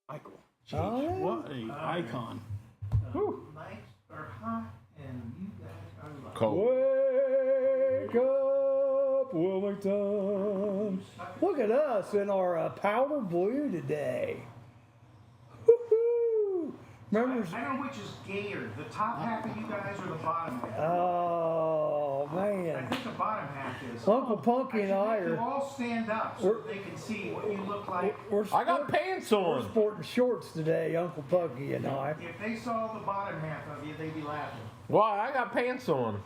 Michael. Jeez, Oh, yeah. What a icon. Nights are hot and you guys are lucky. Cold. Wake up, Wilmington. Look at us in our powder blue today. Woo-hoo. Remember? I don't know which is gayer, the top half of you guys or the bottom half. Oh, I man. think the bottom half is. Uncle Punky and I You are. all stand up so they can see what you look like. I got pants We're on. sporting shorts today, Uncle Punky and I. If they saw the bottom half of you, they'd be laughing. Why? I got pants on.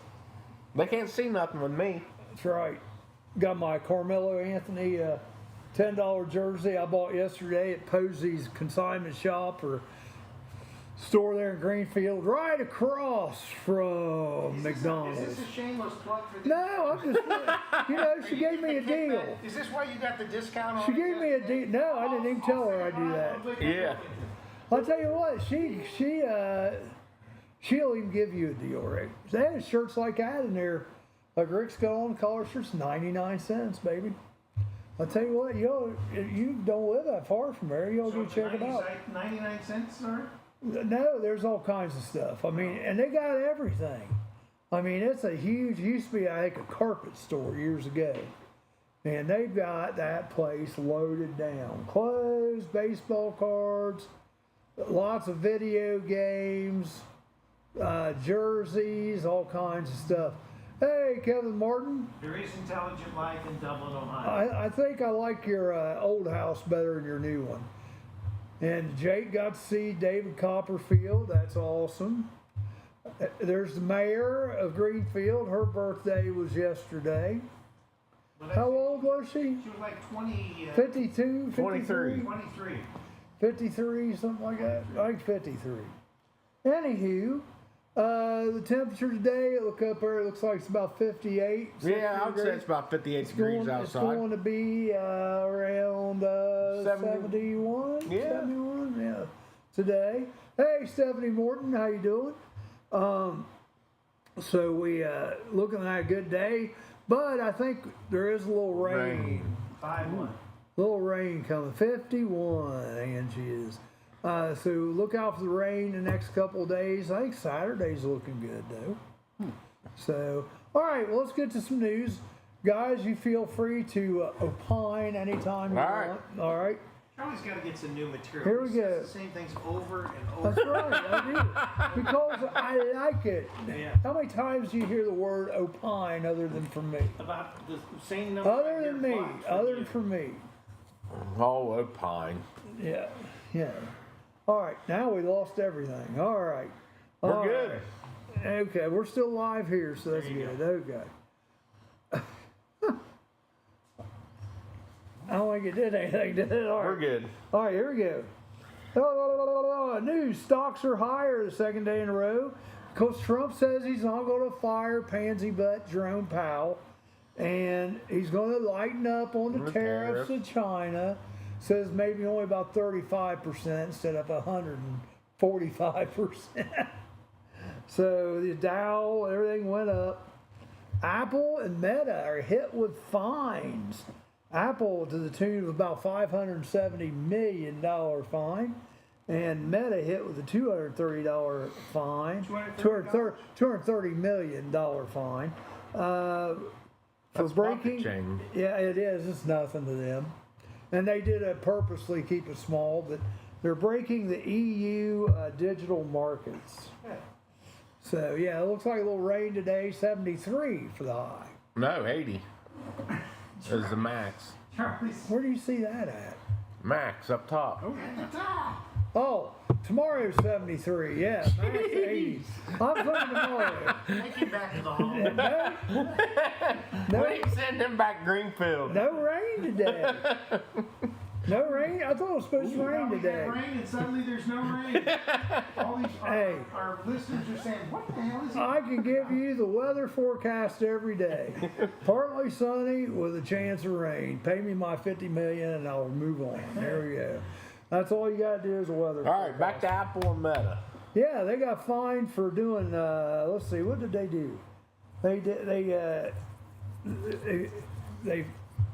They can't see nothing with me. That's right. Got my Carmelo Anthony $10 jersey I bought yesterday at Posey's consignment shop or store there in Greenfield, right across from McDonald's. Is this a shameless plug for this? No, I'm just, she gave me a deal. Is this why you got the discount on She it gave me a deal. No, I didn't even tell her I'd do that. Yeah. I'll tell you what, she'll even give you a deal, Rick. They had shirts like that in there. Like Rick's got on collar shirts, 99 cents, baby. I'll tell you what, you don't live that far from there. You'll go check it out. 99 cents, sir? No, there's all kinds of stuff. I mean, and they got everything. I mean, it's a huge, used to be, I think, a carpet store years ago. And they've got that place loaded down. Clothes, baseball cards, lots of video games, jerseys, all kinds of stuff. Hey, Kevin Martin. There is intelligent life in Dublin, Ohio. I think I like your old house better than your new one. And Jake got to see David Copperfield. That's awesome. There's the mayor of Greenfield. Her birthday was yesterday. How old was she? She was like 20... 52? 23. 23. 53, something like that. I think 53. Anywho, the temperature today, look up there, it looks like it's about 58. Yeah, I would say it's about 58 degrees outside. It's going to be around 71? Yeah. 71, yeah, today. Hey, Stephanie Morton, how you doing? So we looking at a good day, but I think there is a little rain. 5-1. Little rain coming, 51, Angie is. So look out for the rain the next couple of days. I think Saturday's looking good though. So, all right, well, let's get to some news. Guys, you feel free to opine anytime you want. All right. Charlie's got to get some new material. Here we He says go. the same things over and over. That's right, I do. Because I like it. Yeah. How many times do you hear the word opine other than from me? About the same number. Other of than your me. plots from Other you. than from me. Oh, opine. Yeah. Yeah. All right, now we lost everything. All right. We're All good. right. Okay, we're still live here, so that's There you good. Okay. I don't think it did anything, did it? All right. We're good. All right, here we go. News, stocks are higher the second day in a row because Trump says he's not going to fire pansy butt Jerome Powell, and he's going to lighten up on the tariffs to China. Says maybe only about 35% instead of 145%. So the Dow, everything went up. Apple and Meta are hit with fines. Apple to the tune of about $570 million fine, and Meta hit with a $230 fine, $230 million fine for That's breaking. pocket change. Yeah, it is. It's nothing to them, and they did it purposely keep it small, but they're breaking the EU digital markets. Yeah. So yeah, it looks like a little rain today. 73 for the high. No, 80 is the max. Charlie's Where do you see that at? Max up top. at the top. Oh, tomorrow's 73. Yeah, max 80. I'm coming tomorrow. Take him back to the home. No, We send him back Greenfield. no rain today. No rain? I thought it was supposed to rain We today. get rain and suddenly there's no rain. All these Hey. our listeners are saying, what the hell is it? I can give you the weather forecast every day. Partly sunny with a chance of rain. Pay me my $50 million and I'll move on. There we go. That's all you got to do is a weather All right, back to Apple and Meta. Yeah, they got fined for doing. Let's see, what did they do? They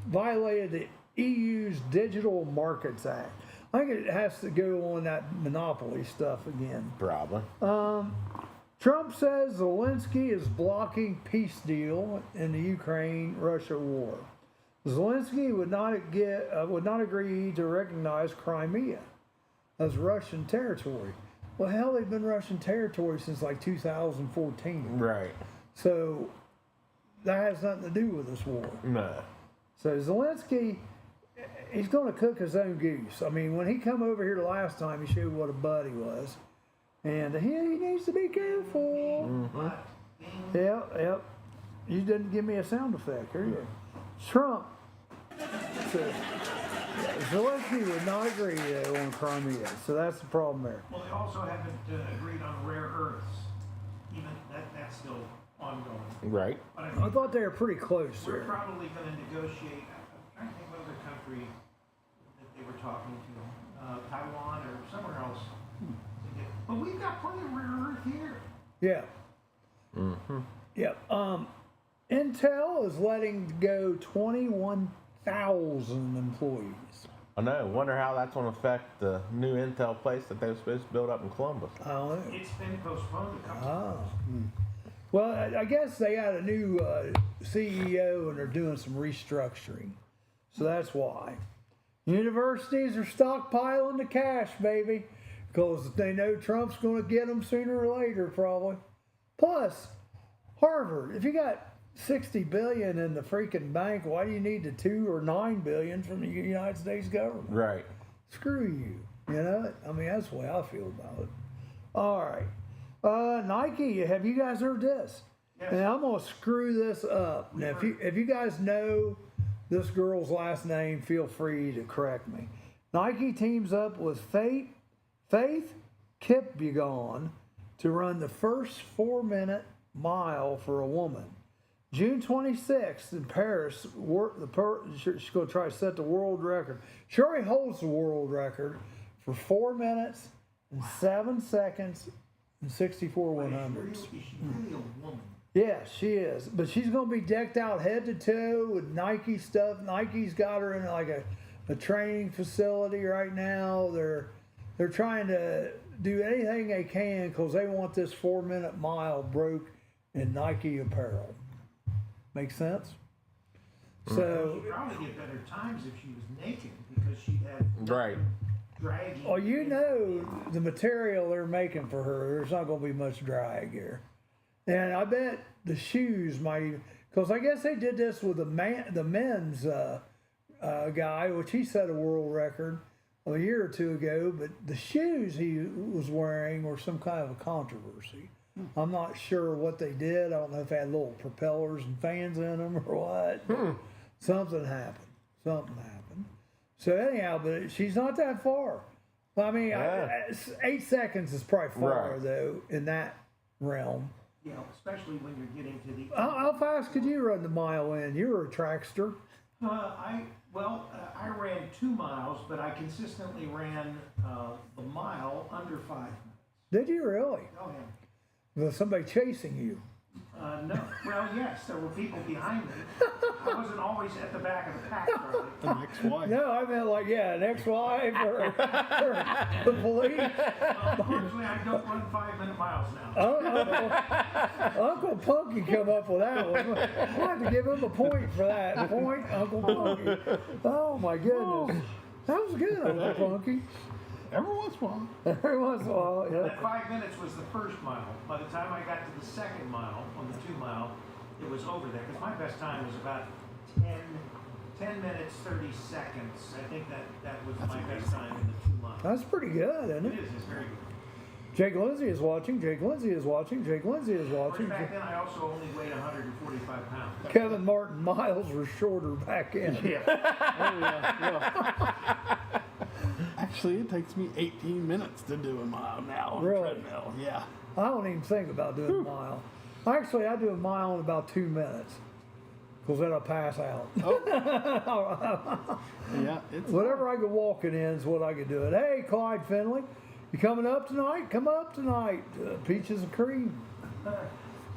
violated the EU's Digital Markets Act. I think it has to go on that monopoly stuff again. Probably. Trump says Zelensky is blocking peace deal in the Ukraine-Russia war. Zelensky would not agree to recognize Crimea as Russian territory. Well, hell, they've been Russian territory since like 2014. Right. So that has nothing to do with this war. No. So Zelensky, he's going to cook his own goose. I mean, when he come over here the last time, he showed what a bud he was. And he needs to be careful. Yep. You didn't give me a sound effect, are you? Trump says Zelensky would not agree though on Crimea, so that's the problem there. Well, they also haven't agreed on rare earths. Even that's still ongoing. Right. But I thought they were pretty close we're there. probably going to negotiate. I'm trying to think what other country that they were talking to, Taiwan or somewhere else. But we've got plenty of rare earth here. Yeah. Yeah. Intel is letting go 21,000 employees. I know. Wonder how that's going to affect the new Intel place that they were supposed to build up in Columbus. I don't know. It's been postponed a couple Oh. Well, I guess they got a new CEO and they're doing some restructuring. So that's why. Universities are stockpiling the cash, baby, because they know Trump's going to get them sooner or later, probably. Plus, Harvard, if you got 60 billion in the freaking bank, why do you need the 2 or 9 billion from the United States government? Right. Screw you. You know, I mean, that's the way I feel about it. All right. Nike, have you guys heard this? Yes. And I'm gonna screw this up. Now, if you guys know this girl's last name, feel free to correct me. Nike teams up with Faith Kipyegon to run the first 4-minute mile for a woman. June 26th in Paris, she's going to try to set the world record. She already holds the world record for 4 minutes and 7 seconds and 64 100s. Is she really a woman? Yeah, she is. But she's going to be decked out head to toe with Nike stuff. Nike's got her in like a training facility right now. They're trying to do anything they can because they want this 4-minute mile broke in Nike apparel. Make sense? So, She'd probably get better times if she was naked because she'd have Right. dragging. oh, you know the material they're making for her. There's not going to be much drag here, and I bet the shoes might even because I guess they did this with the men's guy, which he set a world record a year or two ago. But the shoes he was wearing were some kind of a controversy. I'm not sure what they did. I don't know if they had little propellers and fans in them or what. Something happened. So anyhow, but she's not that far. I mean, Yeah. 8 seconds is probably far Right. though in that realm. You know, especially when you're getting to the. How fast could you run the mile in? You were a trackster. I ran 2 miles, but I consistently ran the mile under 5 minutes. Did you really? Oh yeah. Was somebody chasing you? No. Well, yes, there were people behind me. I wasn't always at the back of the pack, Charlie. An ex-wife. No, I meant like, yeah, an ex-wife or the police. Unfortunately, I don't run 5-minute miles now. Uncle Punky come up with that one. We'll have to give him a point for that. Point, Uncle Punky. Oh my goodness. That was good, Uncle Punky. Every once in a while. Every once in a while, yeah. That 5 minutes was the first mile. By the time I got to the second mile, on the 2 mile, it was over there. Because my best time was about 10 minutes, 30 seconds. I think that was my best time in the 2 miles. That's pretty good, isn't It it? is, it's very good. Jake Lindsay is watching. Jake Lindsay is watching. Jake Lindsay is Of course, watching. back then I also only weighed 145 pounds. Kevin Martin miles were shorter back in. Oh, yeah. Actually, it takes me 18 minutes to do a mile now on Really? a treadmill. Yeah. I don't even think about doing a mile. Actually, I do a mile in about 2 minutes. Because then I pass out. Yeah. It's Whatever I could walk it in is what I could do it. Hey, Clyde Finley, you coming up tonight? Come up tonight. Peaches and cream.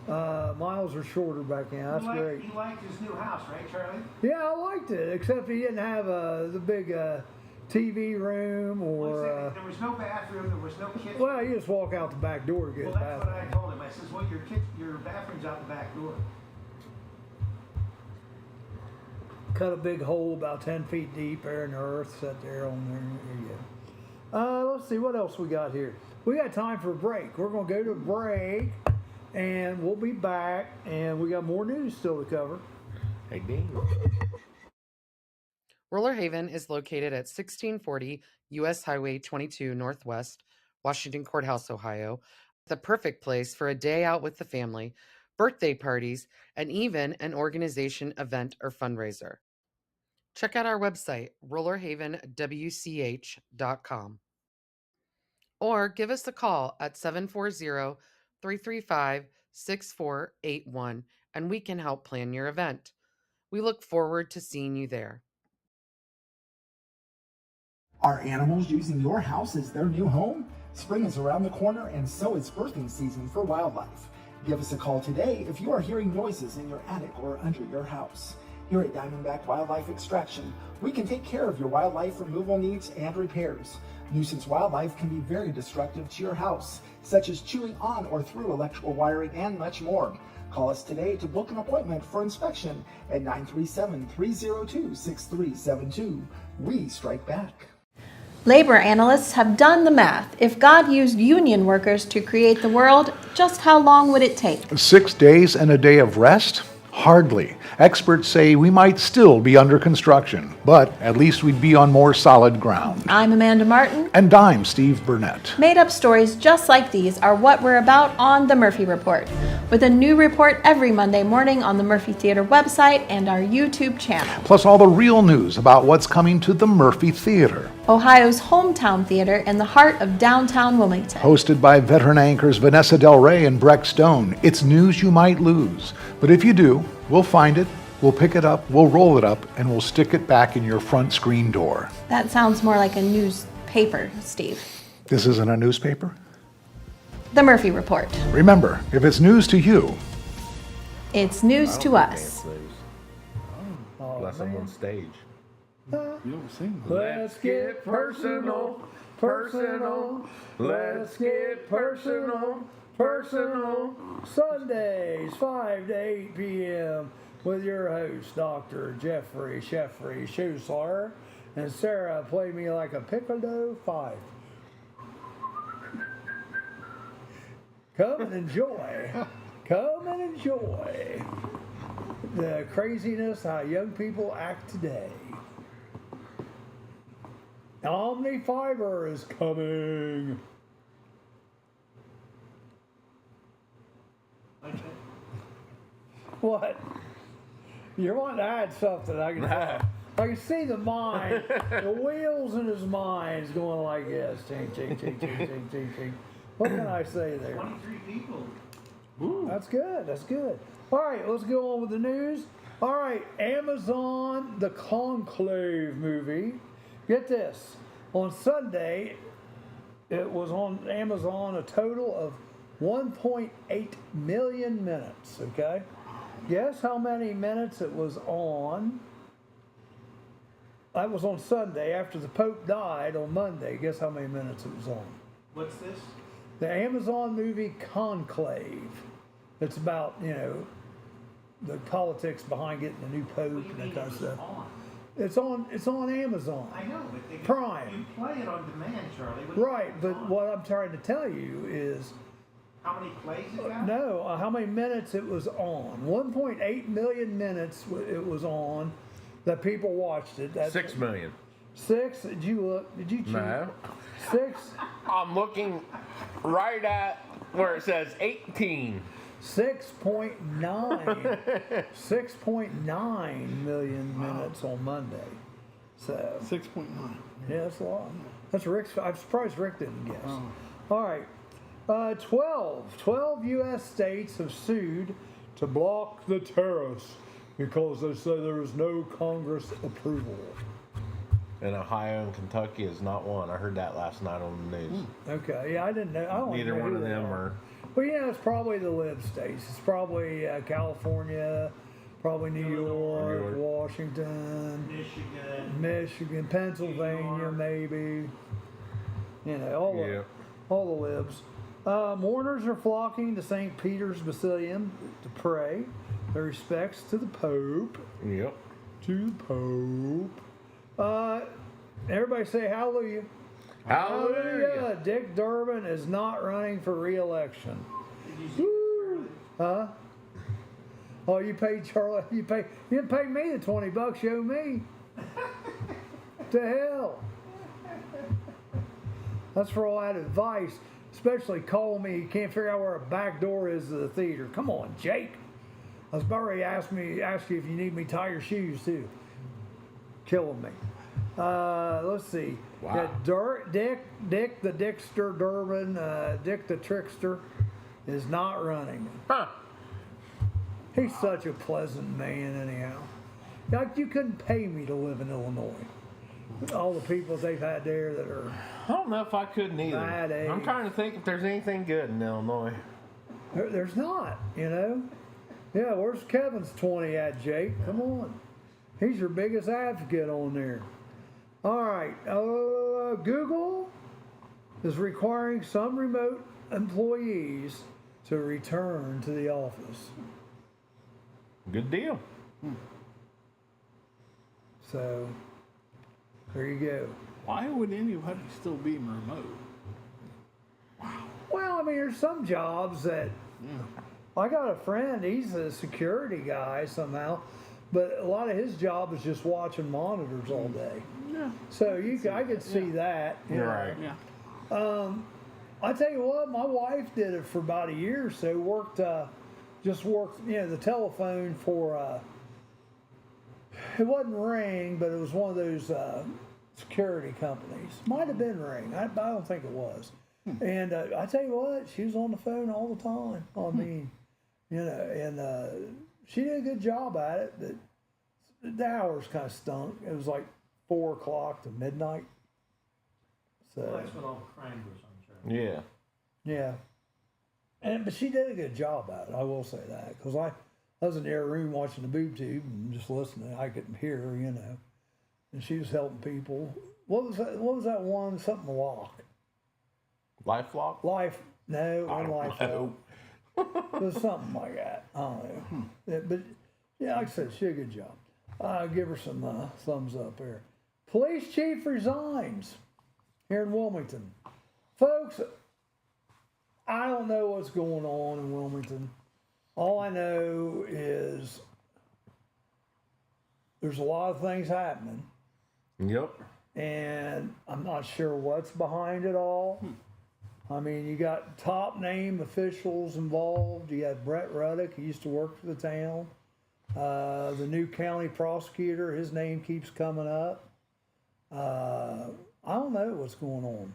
Miles are shorter back in. That's great. You liked his new house, right, Charlie? Yeah, I liked it, except he didn't have the big TV room or. There was no bathroom. There was no kitchen. Well, you just walk out the back door to get Well, a that's what I bathroom. told him. I says, well, your bathroom's out the back door. Cut a big hole about 10 feet deep there in the earth, set there on there. There you go. Let's see what else we got here. We got time for a break. We're going to go to a break, and we'll be back, and we got more news still to cover. Hey, Dean. Roller Haven is located at 1640 U.S. Highway 22 Northwest, Washington Courthouse, Ohio. The perfect place for a day out with the family, birthday parties, and even an organization event or fundraiser. Check out our website, rollerhavenwch.com. Or give us a call at 740-335-6481 and we can help plan your event. We look forward to seeing you there. Are animals using your house as their new home? Spring is around the corner and so is birthing season for wildlife. Give us a call today if you are hearing noises in your attic or under your house. Here at Diamondback Wildlife Extraction, we can take care of your wildlife removal needs and repairs. Nuisance wildlife can be very destructive to your house, such as chewing on or through electrical wiring and much more. Call us today to book an appointment for inspection at 937-302-6372. We strike back. Labor analysts have done the math. If God used union workers to create the world, just how long would it take? 6 days and a day of rest? Hardly. Experts say we might still be under construction, but at least we'd be on more solid ground. I'm Amanda Martin. And I'm Steve Burnett. Made-up stories just like these are what we're about on The Murphy Report, with a new report every Monday morning on the Murphy Theater website and our YouTube channel. Plus all the real news about what's coming to the Murphy Theater. Ohio's hometown theater in the heart of downtown Wilmington. Hosted by veteran anchors Vanessa Del Rey and Breck Stone, it's news you might lose. But if you do, we'll find it, we'll pick it up, we'll roll it up, and we'll stick it back in your front screen door. That sounds more like a newspaper, Steve. This isn't a newspaper? The Murphy Report. Remember, if it's news to you, It's news to us. Unless I'm on stage. You don't sing. Let's get personal, personal. Let's get personal, personal. Sundays, 5 to 8 p.m. with your host, Dr. Jeffrey Schusler, and Sarah Play Me Like a Piccolo 5. Come and enjoy. Come and enjoy the craziness how young people act today. Omni-Fiber is coming. What? You want to add something? I can see the mind, the wheels in his mind is going like this. Ching, ching, ching, ching, ching, ching, ching. What can I say there? 23 people. Ooh. That's good. That's good. All right, let's go on with the news. All right, Amazon, the Conclave movie. Get this. On Sunday, it was on Amazon a total of 1.8 million minutes, okay? Guess how many minutes it was on? That was on Sunday after the Pope died on Monday. Guess how many minutes it was on? What's this? The Amazon movie Conclave. It's about, the politics behind getting a new Pope What do you and mean that kind of it was stuff. on? It's on Amazon. I know, but they Prime. You play it on demand, Charlie. What do you Right, think but it's on? what I'm trying to tell you is, How many plays it got? no, how many minutes it was on. 1.8 million minutes it was on that people watched it. That's 6 million. 6? Did you look? Did you cheat? No. 6? I'm looking right at where it says 18. 6.9 million minutes on Monday. So 6.9. yeah, that's a lot. That's Rick's. I'm surprised Rick didn't guess. All right, 12 U.S. states have sued to block the tariffs because they say there is no Congress approval. And Ohio and Kentucky is not one. I heard that last night on the news. Okay, yeah, I didn't know. I don't Neither know one who of they them are. are. Well, it's probably the lib states. It's probably California, probably New York, York. Washington, Michigan, Pennsylvania, maybe. You know, all the libs. Mourners are flocking to St. Peter's Basilica to pay their respects to the Pope. Yep. To the Pope. Everybody say hallelujah. Hallelujah. Dick Durbin is not running for re-election. Did you see this, Charlie? Huh? Oh, you paid Charlie. You didn't pay me the $20. You owe me. To hell. That's for all that advice. Especially calling me. You can't figure out where a back door is to the theater. Come on, Jake. I was about ready to ask you if you need me to tie your shoes too. Killing me. Let's see. Wow. Got Dick the Dickster Durbin, Dick the Trickster is not running. Huh. He's such a pleasant man anyhow. Like you couldn't pay me to live in Illinois. All the people they've had there that are I don't know if I could either. bad eggs. I'm trying to think if there's anything good in Illinois. There's not, you know. Yeah, where's Kevin's 20 at, Jake? Come on. He's your biggest advocate on there. All right. Google is requiring some remote employees to return to the office. Good deal. So, there you go. Why would anybody still be remote? Well, I mean, there's some jobs that I got a friend. He's a security guy somehow, but a lot of his job is just watching monitors all day. Yeah. So I could see that. you You're know. right. Yeah. I tell you what, my wife did it for about a year or so. Worked the telephone for. It wasn't Ring, but it was one of those security companies. Might have been Ring. I don't think it was. And I tell you what, she was on the phone all the time. I mean, you know, and she did a good job at it. But the hours kind of stunk. It was like 4 o'clock to midnight. So Well, that's when all the crime goes on, Charlie. Yeah. yeah, but she did a good job at it. I will say that because I was in the other room watching the boob tube and just listening. I couldn't hear her, you know, and she was helping people. What was that? What was that one? Something lock. LifeLock? Life? No, I one don't life. know. It was something like that. I don't know. Yeah, but yeah, like I said, she did a good job. I'll give her some thumbs up there. Police chief resigns here in Wilmington. Folks, I don't know what's going on in Wilmington. All I know is there's a lot of things happening, Yep. and I'm not sure what's behind it all. I mean, you got top name officials involved. You got Brett Ruddock, he used to work for the town. The new county prosecutor, his name keeps coming up. I don't know what's going on.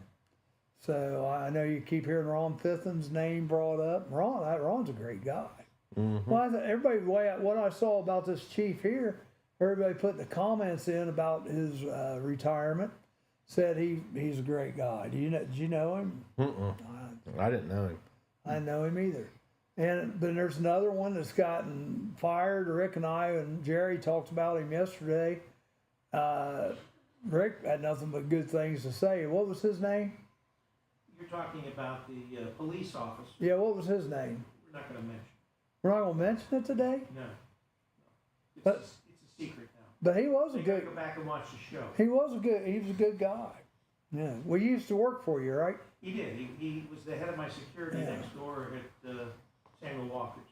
So I know you keep hearing Ron Fithen's name brought up. Ron's a great guy. Well, everybody, what I saw about this chief here, everybody put the comments in about his retirement, said he's a great guy. Did you know him? I didn't know him. I didn't know him either. And then there's another one that's gotten fired. Rick and I and Jerry talked about him yesterday. Rick had nothing but good things to say. What was his name? You're talking about the police officer. Yeah, what was his name? We're not going to mention. We're not going to mention it today? No. But- It's a secret now. But he was a You got to good. go back and watch the show. He was a good guy. Yeah. Well, he used to work for you, right? He did. He was the head of my security Yeah. next door at Samuel Walker's.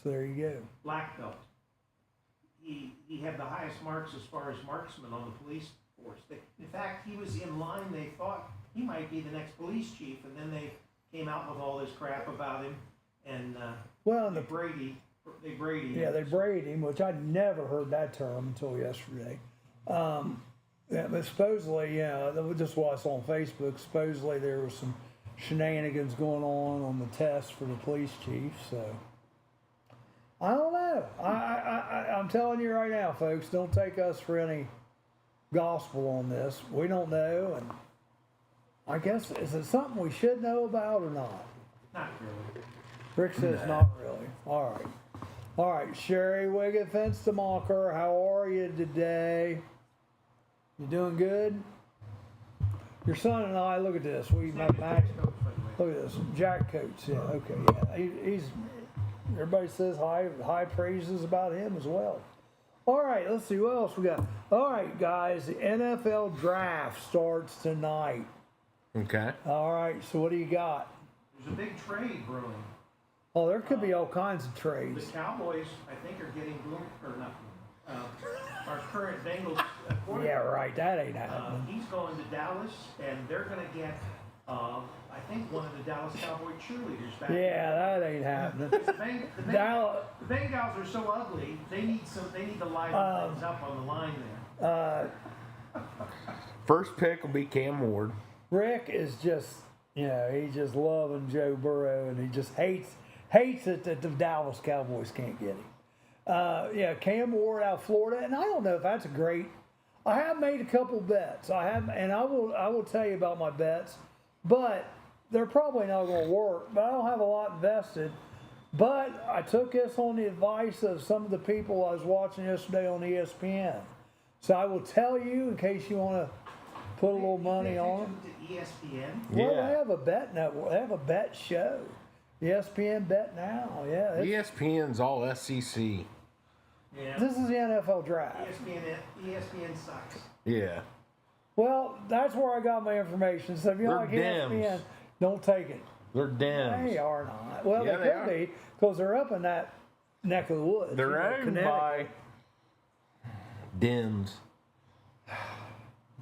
So there you go. Black belt. He had the highest marks as far as marksman on the police force. In fact, he was in line. They thought he might be the next police chief, and then they came out with all this crap about him. And Well, and they Brady him. yeah, they braid him, which I'd never heard that term until yesterday. Yeah, but supposedly, yeah, that was just what I saw on Facebook. Supposedly there was some shenanigans going on the test for the police chief. So I don't know. I'm telling you right now, folks, don't take us for any gospel on this. We don't know, and I guess is it something we should know about or not? Not really. Rick says not really. All right, Sherry Wiggett, Fence to Mocker, how are you today? You doing good? Your son and I, look at this. We met Max. Look at this. Jack Coates. Yeah, okay. Yeah. He's everybody says high praises about him as well. All right, let's see what else we got. All right, guys, the NFL draft starts tonight. Okay. All right, so what do you got? There's a big trade brewing. Oh, there could be all kinds of trades. The Cowboys, I think, are getting our current Bengals quarterback. Yeah, right. That ain't happening. He's going to Dallas, and they're going to get, I think, one of the Dallas Cowboy cheerleaders back. Yeah, that ain't happening. The Bengals are so ugly. They need to liven things up on the line there. First pick will be Cam Ward. Rick is just, he's just loving Joe Burrow, and he just hates it that the Dallas Cowboys can't get him. Cam Ward out of Florida, and I don't know if that's a great. I have made a couple bets. I will tell you about my bets, but they're probably not going to work. But I don't have a lot invested. But I took this on the advice of some of the people I was watching yesterday on ESPN. So I will tell you in case you want to put a little money on them. ESPN? Well, they have a bet network. They have a bet show. ESPN Bet Now. Yeah. ESPN's all SEC. Yeah. This is the NFL draft. ESPN sucks. Yeah. Well, that's where I got my information. So if you They're like Dems. ESPN, don't take it. They're Dems. They are not. Well, Yeah, they they could are. be because they're up in that neck of the woods. They're owned Connecticut. by Dems.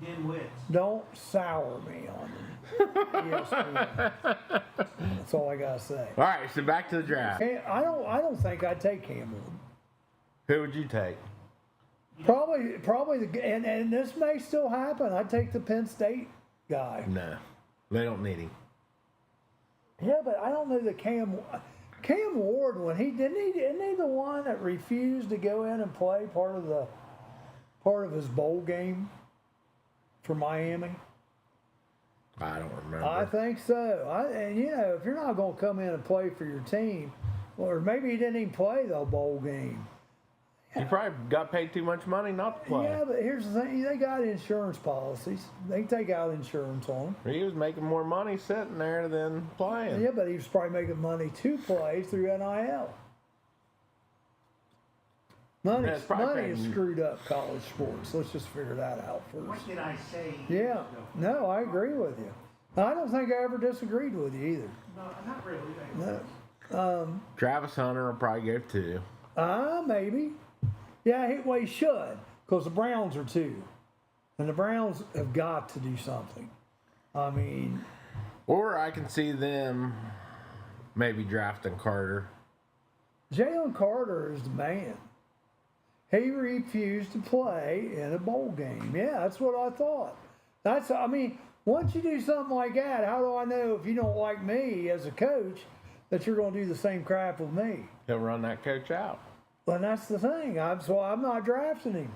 Dimwits. Don't sour me on ESPN. That's all I gotta say. All right, so back to the draft. I don't think I'd take Cam Ward. Who would you take? Probably and this may still happen. I'd take the Penn State guy. No, they don't need him. Yeah, but I don't know that Cam Ward when isn't he the one that refused to go in and play part of his bowl game for Miami? I don't remember. I think so. And if you're not going to come in and play for your team, or maybe he didn't even play the bowl game. He probably got paid too much money not to play. Yeah, but here's the thing: they got insurance policies. They can take out insurance on him. He was making more money sitting there than playing. Yeah, but he was probably making money to play through NIL. Money has screwed up college sports. Let's just figure that out first. What did I say? Yeah, ago? no, I agree with you. I don't think I ever disagreed with you either. No, not really. No. Travis Hunter will probably go too. Maybe. Yeah, he should, because the Browns are too. And the Browns have got to do something. I mean... Or I can see them maybe drafting Carter. Jalen Carter is the man. He refused to play in a bowl game. Yeah, that's what I thought. Once you do something like that, how do I know if you don't like me as a coach that you're going to do the same crap with me? He'll run that coach out. Well, that's the thing. So I'm not drafting him.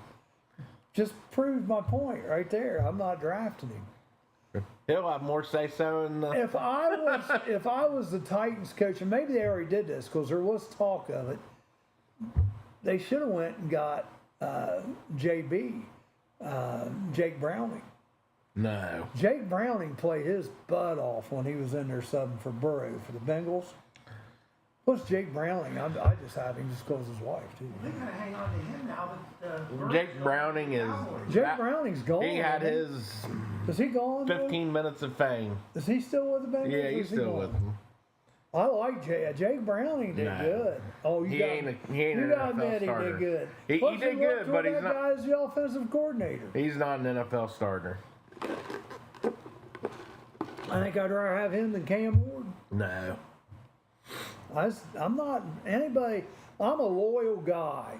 Just proved my point right there. I'm not drafting him. He'll have more say so in the. If I was the Titans coach, and maybe they already did this because there was talk of it, they should have went and got Jake Browning. No. Jake Browning played his butt off when he was in there subbing for Burrow for the Bengals. What's Jake Browning? I just have him just because his wife too. They gotta hang on to him now that Jake Browning is. Jake Browning's gone. He had his. Is he gone? 15 minutes of fame. Is he still with the Bengals? Yeah, he's still with them. I like Jake Browning did good. Oh, he ain't an got NFL admit he starter. did good. He Plus, did good, but he's that not. guy's the offensive coordinator. He's not an NFL starter. I think I'd rather have him than Cam Ward. No. I'm not anybody. I'm a loyal guy.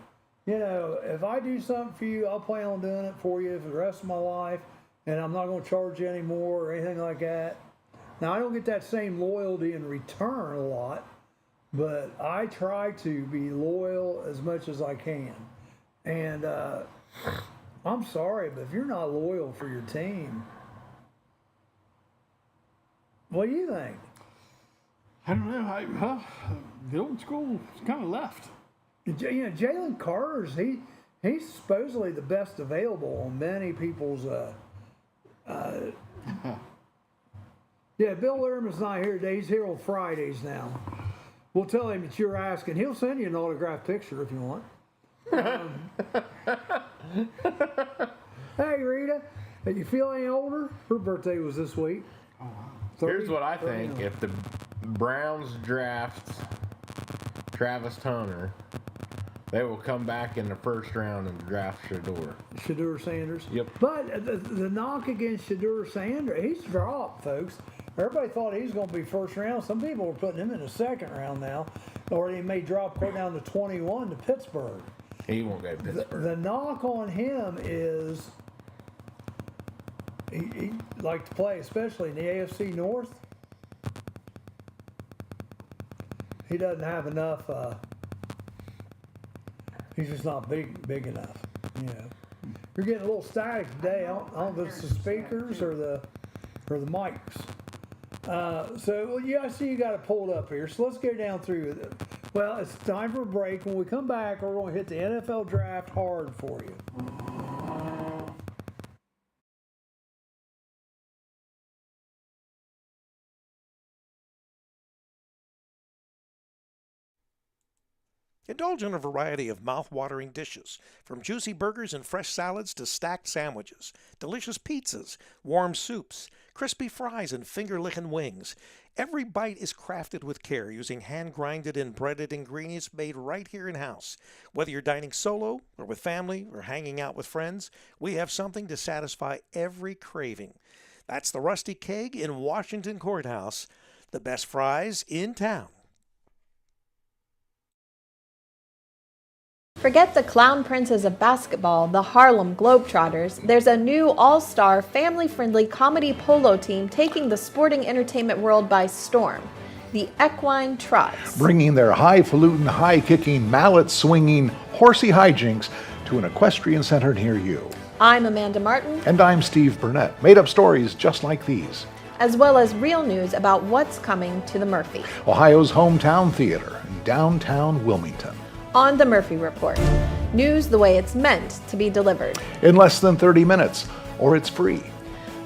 If I do something for you, I'll plan on doing it for you for the rest of my life, and I'm not going to charge you anymore or anything like that. Now, I don't get that same loyalty in return a lot, but I try to be loyal as much as I can. And I'm sorry, but if you're not loyal for your team, what do you think? I don't know. The old school kind of left. Jalen Carter's He's supposedly the best available on many people's. Yeah, Bill Lehrman's not here today. He's here on Fridays now. We'll tell him that you're asking. He'll send you an autographed picture if you want. Hey, Rita, do you feel any older? Her birthday was this week. Oh, wow. Here's what I think. If the Browns draft Travis Hunter, they will come back in the first round and draft Shador. Shador Sanders? Yep. But the knock against Shador Sanders, he's dropped, folks. Everybody thought he was going to be first round. Some people were putting him in the second round now. Or he may drop quite down to 21 to Pittsburgh. He won't go to Pittsburgh. The knock on him is he liked to play, especially in the AFC North. He doesn't have enough. He's just not big enough. You know, you're getting a little static today. I don't know if it's the speakers or the mics. I see you got it pulled up here. So let's go down through it. Well, it's time for a break. When we come back, we're going to hit the NFL draft hard for you. Indulge in a variety of mouth-watering dishes, from juicy burgers and fresh salads to stacked sandwiches, delicious pizzas, warm soups, crispy fries, and finger-licking wings. Every bite is crafted with care using hand-grinded and breaded ingredients made right here in-house. Whether you're dining solo or with family or hanging out with friends, we have something to satisfy every craving. That's the Rusty Keg in Washington Courthouse, the best fries in town. Forget the clown princes of basketball, the Harlem Globetrotters. There's a new all-star, family-friendly comedy polo team taking the sporting entertainment world by storm. The Equine Trots. Bringing their highfalutin, high-kicking, mallet-swinging, horsey hijinks to an equestrian center near you. I'm Amanda Martin. And I'm Steve Burnett. Made up stories just like these. As well as real news about what's coming to the Murphy. Ohio's hometown theater in downtown Wilmington. On the Murphy Report. News the way it's meant to be delivered. In less than 30 minutes, or it's free.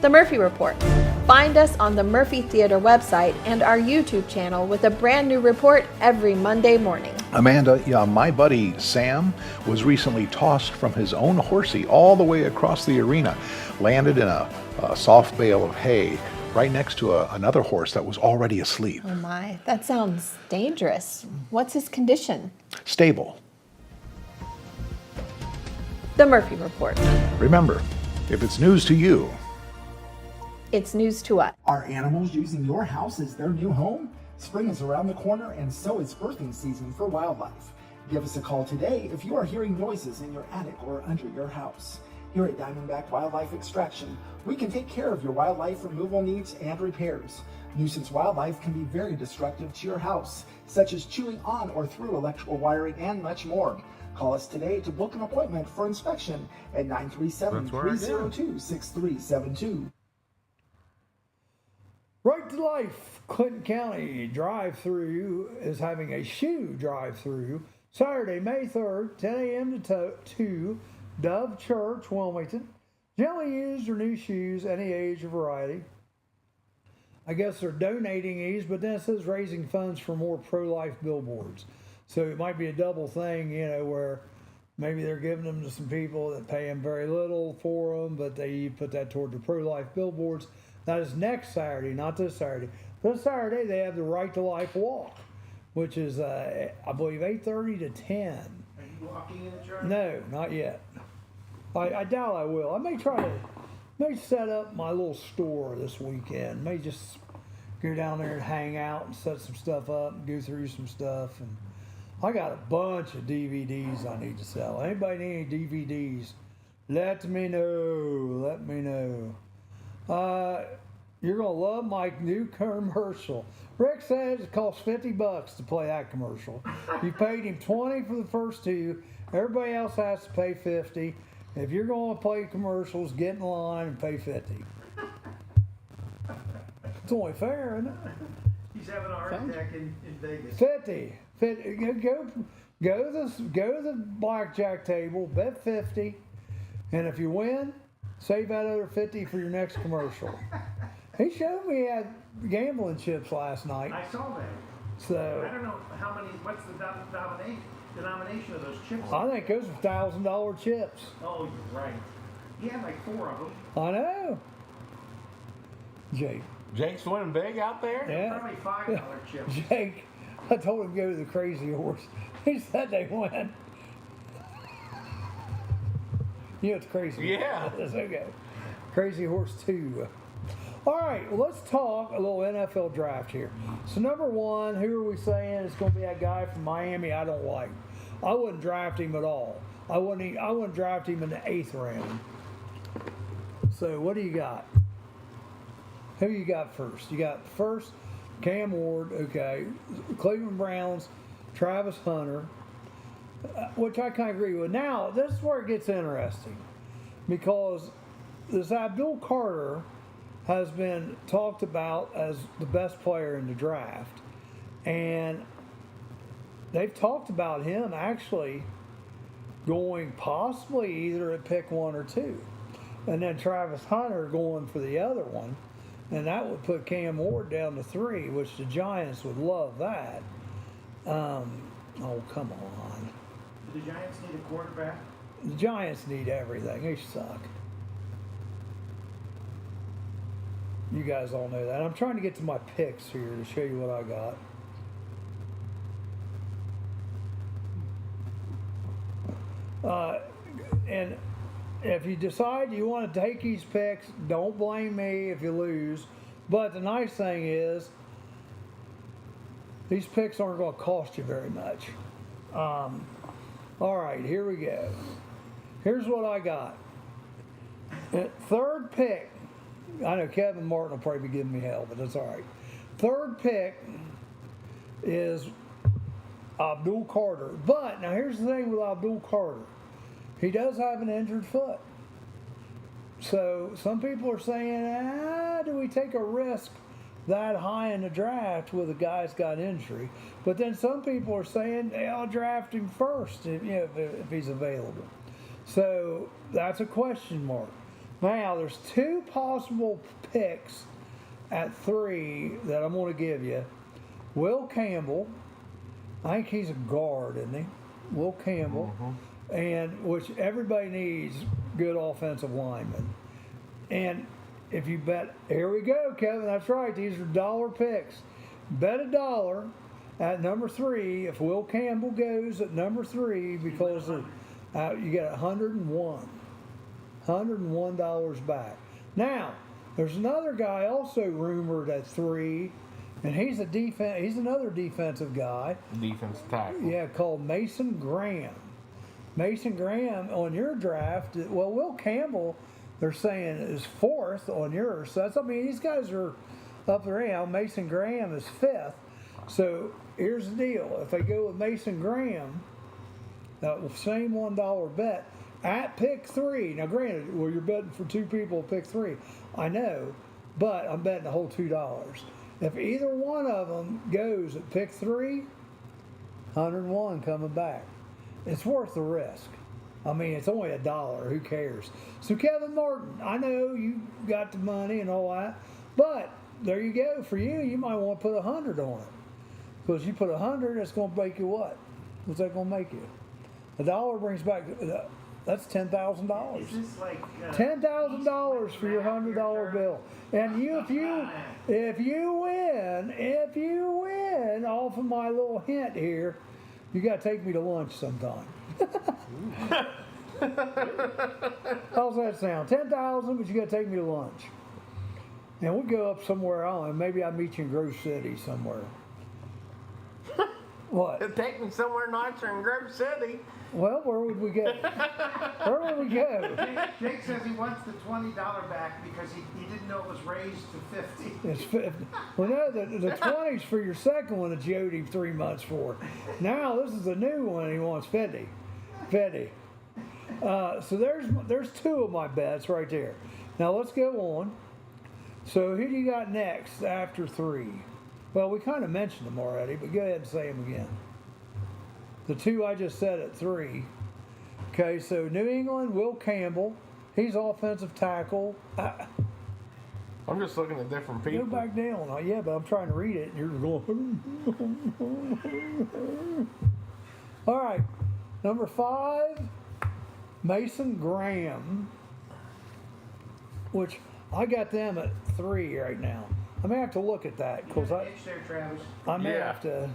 The Murphy Report. Find us on the Murphy Theater website and our YouTube channel with a brand new report every Monday morning. Amanda, my buddy Sam was recently tossed from his own horsey all the way across the arena, landed in a soft bale of hay right next to another horse that was already asleep. Oh my, that sounds dangerous. What's his condition? Stable. The Murphy Report. Remember, if it's news to you, it's news to us. Are animals using your house as their new home? Spring is around the corner, and so is birthing season for wildlife. Give us a call today if you are hearing noises in your attic or under your house. Here at Diamondback Wildlife Extraction, we can take care of your wildlife removal needs and repairs. Nuisance wildlife can be very destructive to your house, such as chewing on or through electrical wiring and much more. Call us today to book an appointment for inspection at 937-302-6372. Right to Life, Clinton County drive-through is having a shoe drive-through Saturday, May 3rd, 10 a.m. to 2, Dove Church, Wilmington. Gently used or new shoes, any age or variety. I guess they're donating these, but then it says raising funds for more pro-life billboards. So it might be a double thing, where maybe they're giving them to some people that pay them very little for them, but they put that toward the pro-life billboards. That is next Saturday, not this Saturday. This Saturday, they have the Right to Life Walk, which is, I believe, 8:30 to 10. Are you walking in the church? No, not yet. I doubt I will. I may may set up my little store this weekend. May just go down there and hang out and set some stuff up and go through some stuff. And I got a bunch of DVDs I need to sell. Anybody need any DVDs? Let me know. Let me know. You're going to love my new commercial. Rick says it costs $50 to play that commercial. You paid him $20 for the first two. Everybody else has to pay $50. If you're going to play commercials, get in line and pay $50. It's only fair, isn't it? He's having a heart attack in Vegas. 50. Go to the blackjack table, bet 50, and if you win, save that other 50 for your next commercial. He showed me he had gambling chips last night. I saw that. So I don't know what's the denomination of those chips? I think those are $1,000 chips. Oh, you're right. He had like 4 of them. I know. Jake. Jake's winning big out there? Yeah. Probably $5 chips. Jake, I told him to go to the Crazy Horse. He said they win. You know it's Crazy Yeah. Horse. It's okay. Crazy Horse 2. All right, well, let's talk a little NFL draft here. So number one, who are we saying is going to be that guy from Miami I don't like? I wouldn't draft him at all. I wouldn't draft him in the 8th round. So what do you got? Who you got first? You got first Cam Ward, okay. Cleveland Browns, Travis Hunter, which I kind of agree with. Now, this is where it gets interesting because this Abdul Carter has been talked about as the best player in the draft. And they've talked about him actually going possibly either at pick 1 or 2. And then Travis Hunter going for the other one. And that would put Cam Ward down to 3, which the Giants would love that. Oh, come on. Do the Giants need a quarterback? The Giants need everything. They suck. You guys all know that. I'm trying to get to my picks here to show you what I got. And if you decide you want to take these picks, don't blame me if you lose. But the nice thing is, these picks aren't going to cost you very much. All right, here we go. Here's what I got. At 3rd pick, I know Kevin Martin will probably be giving me hell, but that's all right. 3rd pick is Abdul Carter. But now here's the thing with Abdul Carter. He does have an injured foot. So some people are saying, do we take a risk that high in the draft with a guy that's got injury? But then some people are saying, hey, I'll draft him first if he's available. So that's a question mark. Now, there's 2 possible picks at 3 that I'm going to give you. Will Campbell, I think he's a guard, isn't he? Will Campbell, and which everybody needs good offensive linemen. And if you bet, here we go, Kevin, that's right, these are dollar picks. Bet $1 at number 3 if Will Campbell goes at number 3 because you get $101 back. Now, there's another guy also rumored at 3, and he's another defensive guy. Defensive tackle. Yeah, called Mason Graham. Mason Graham on your draft, well, Will Campbell, they're saying is 4th on yours. So these guys are up there now. Mason Graham is 5th. So here's the deal. If they go with Mason Graham, same $1 bet, at pick 3. Now, granted, well, you're betting for 2 people at pick 3. I know, but I'm betting the whole $2. If either one of them goes at pick 3, 101 coming back. It's worth the risk. I mean, it's only $1. Who cares? So, Kevin Martin, I know you got the money and all that, but there you go. For you, you might want to put 100 on it. Because you put 100, that's going to make you what? What's that going to make you? $1 brings back... That's $10,000. Is this like $10,000 for your $100 bill, and if you win off of my little hint here, you got to take me to lunch sometime. How's that sound? $10,000, but you got to take me to lunch, and we'll go up somewhere. I don't know. Maybe I meet you in Grove City somewhere. What? Take me somewhere nicer in Grove City. Well, where would we go? Where would we go? Jake says he wants the $20 back because he didn't know it was raised to 50. It's 50. Well, no, the 20's for your second one that you owed him 3 months for. Now this is a new one. He wants 50. So there's 2 of my bets right there. Now let's go on. So who do you got next after 3? Well, we kind of mentioned them already, but go ahead and say them again. The two I just said at 3. Okay, so New England, Will Campbell. He's offensive tackle. I'm just looking at different Go people. back down. Yeah, but I'm trying to read it. And you're going. All right. Number 5, Mason Graham. Which I got them at 3 right now. I may have to look at that because Itch there, Travis. I may Yeah. have to.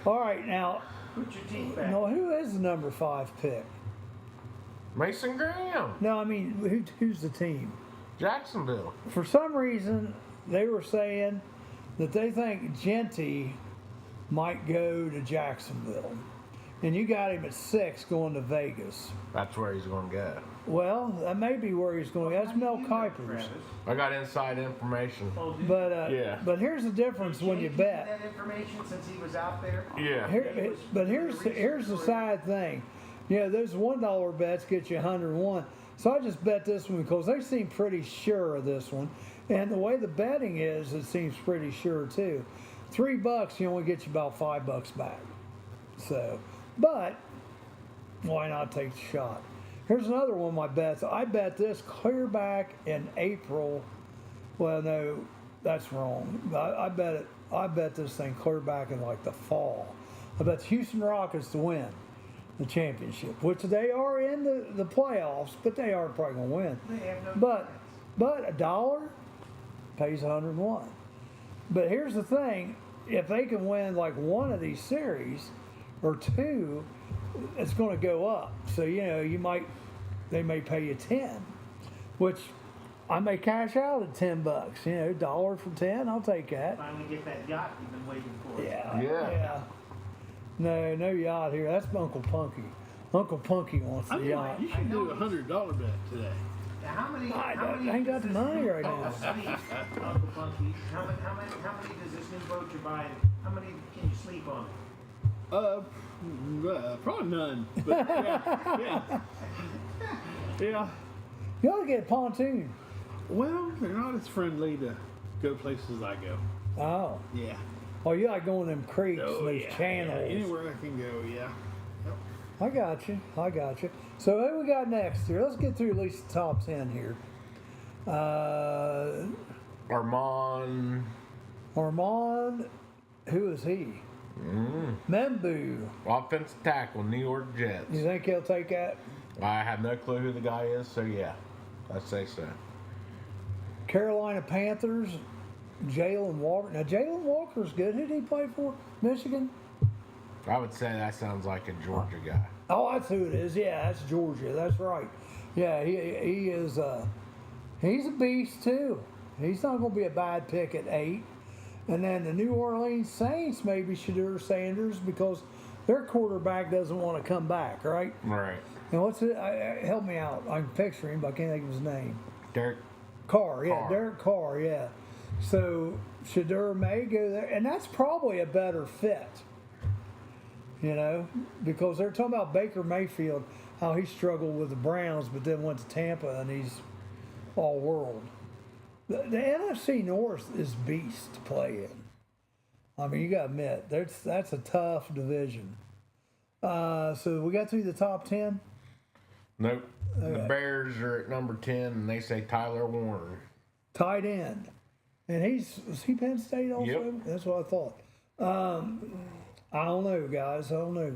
All right, now. Put your teeth back. No, who is the number 5 pick? Mason Graham, No, I mean, who's the team? Jacksonville. For some reason, they were saying that they think Genty might go to Jacksonville. And you got him at 6 going to Vegas. That's where he's going to go. Well, that may be where he's going. That's Mel You know, Kiper's. Travis. I got inside information. Oh, did But Yeah. here's the difference when you Jake bet. That information since he was out there. Yeah. Here's the sad thing. Yeah, those $1 bets get you 101. So I just bet this one because they seem pretty sure of this one. And the way the betting is, it seems pretty sure too. $3, you only get you about $5 back. So, but why not take the shot? Here's another one of my bets. I bet this clear back in April. Well, no, that's wrong. I bet this thing clear back in like the fall. I bet the Houston Rockets to win the championship, which they are in the playoffs, but they aren't probably going to win. They have no But $1 pays 101. But here's the thing: if they can win like one of these series or 2, it's going to go up. So they may pay you 10, which I may cash out at $10. $1 for 10, I'll take that. Finally get that yacht you've been waiting for. Yeah. No yacht here. That's Uncle Punky. Uncle Punky wants the yacht. You should do a $100 bet today. Now, how many? I ain't got the money right now. Uncle Funky. How many does this new boat you're buying? How many can you sleep on? Probably none. But yeah. Yeah. You ought to get a pontoon. Well, they're not as friendly to go places I go. Oh. Yeah. Oh, you like going them creeks and those yeah, channels. yeah. Anywhere I can go, yeah. I got you. So what we got next here? Let's get through at least the top 10 here. Armand. Who is he? Membu. Offensive tackle, New York Jets. You think he'll take that? I have no clue who the guy is, so yeah, I'd say so. Carolina Panthers, Jalen Walker. Now, Jalen Walker's good. Who did he play for? Michigan? I would say that sounds like a Georgia guy. Oh, that's who it is. Yeah, that's Georgia. That's right. Yeah, he is. He's a beast too. He's not going to be a bad pick at 8. And then the New Orleans Saints, maybe Shadur Sanders, because their quarterback doesn't want to come back, right? Right. And what's it? Help me out. I can picture him, but I can't think of his name. Derek. Carr, yeah, Carr. Derek Carr, yeah. So Shadur may go there, and that's probably a better fit. Because they're talking about Baker Mayfield, how he struggled with the Browns, but then went to Tampa and he's all world. The NFC North is beast to play in. I mean, you got to admit, that's a tough division. So we got through the top 10. Nope. The Bears are at number 10, and they say Tyler Warren. Tight end. And is he Penn State also? Yep. That's what I thought. I don't know, guys. I don't know.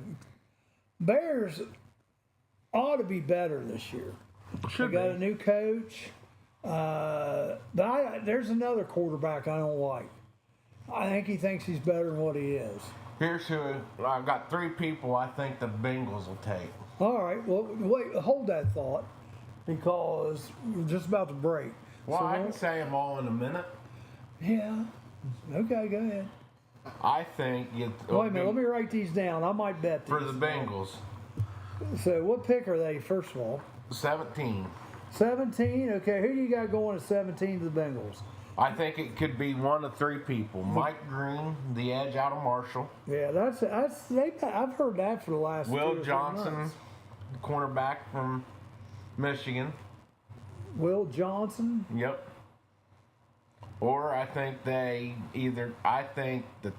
Bears ought to be better this year. Should They got be. a new coach. But there's another quarterback I don't like. I think he thinks he's better than what he is. Here's who I've got 3 people I think the Bengals will take. All right. Well, wait. Hold that thought because we're just about to break. Well, So I can say them all in a minute. Yeah. Okay. Go ahead. I think it. Wait a minute. Let me write these down. I might bet these. For the Bengals, So what pick are they? First of all. 17. 17. Okay, who do you got going at 17 to the Bengals? I think it could be one of 3 people. Mike Green, the edge out of Marshall. Yeah, I've heard that for the last. 2 or Will 3 Johnson, months. the cornerback from Michigan. Will Johnson. Yep. Or I think that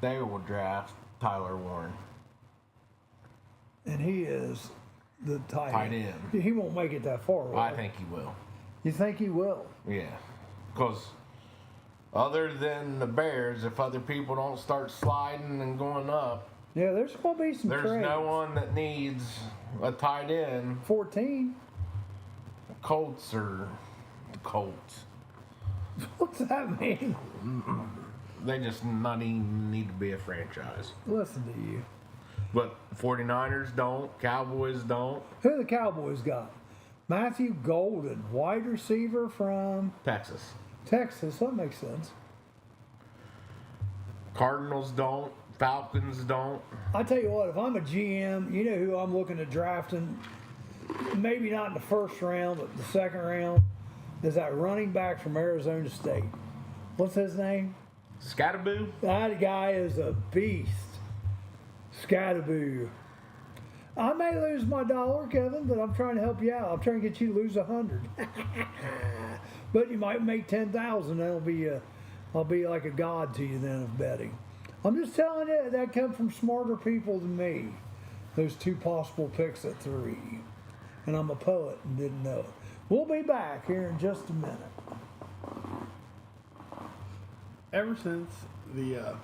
they will draft Tyler Warren. and he is the tight end. He won't make it that far. I think he will. You think he will? Yeah. Because other than the Bears, if other people don't start sliding and going up, Yeah, there's going to be some there's trades. no one that needs a tight end. 14. Colts or the Colts. What's that mean? They just not even need to be a franchise. Listen to you. But 49ers don't. Cowboys don't. Who the Cowboys got? Matthew Golden, wide receiver from Texas. Texas. That makes sense. Cardinals don't. Falcons don't. I tell you what, if I'm a GM, you know who I'm looking to draft in, maybe not in the first round, but the second round, is that running back from Arizona State. What's his name? Scatterboo? That guy is a beast. Scatterboo. I may lose my dollar, Kevin, but I'm trying to help you out. I'm trying to get you to lose 100. But you might make 10,000. I'll be like a god to you then of betting. I'm just telling you, that come from smarter people than me. Those 2 possible picks at 3. And I'm a poet and didn't know it. We'll be back here in just a minute. Ever since the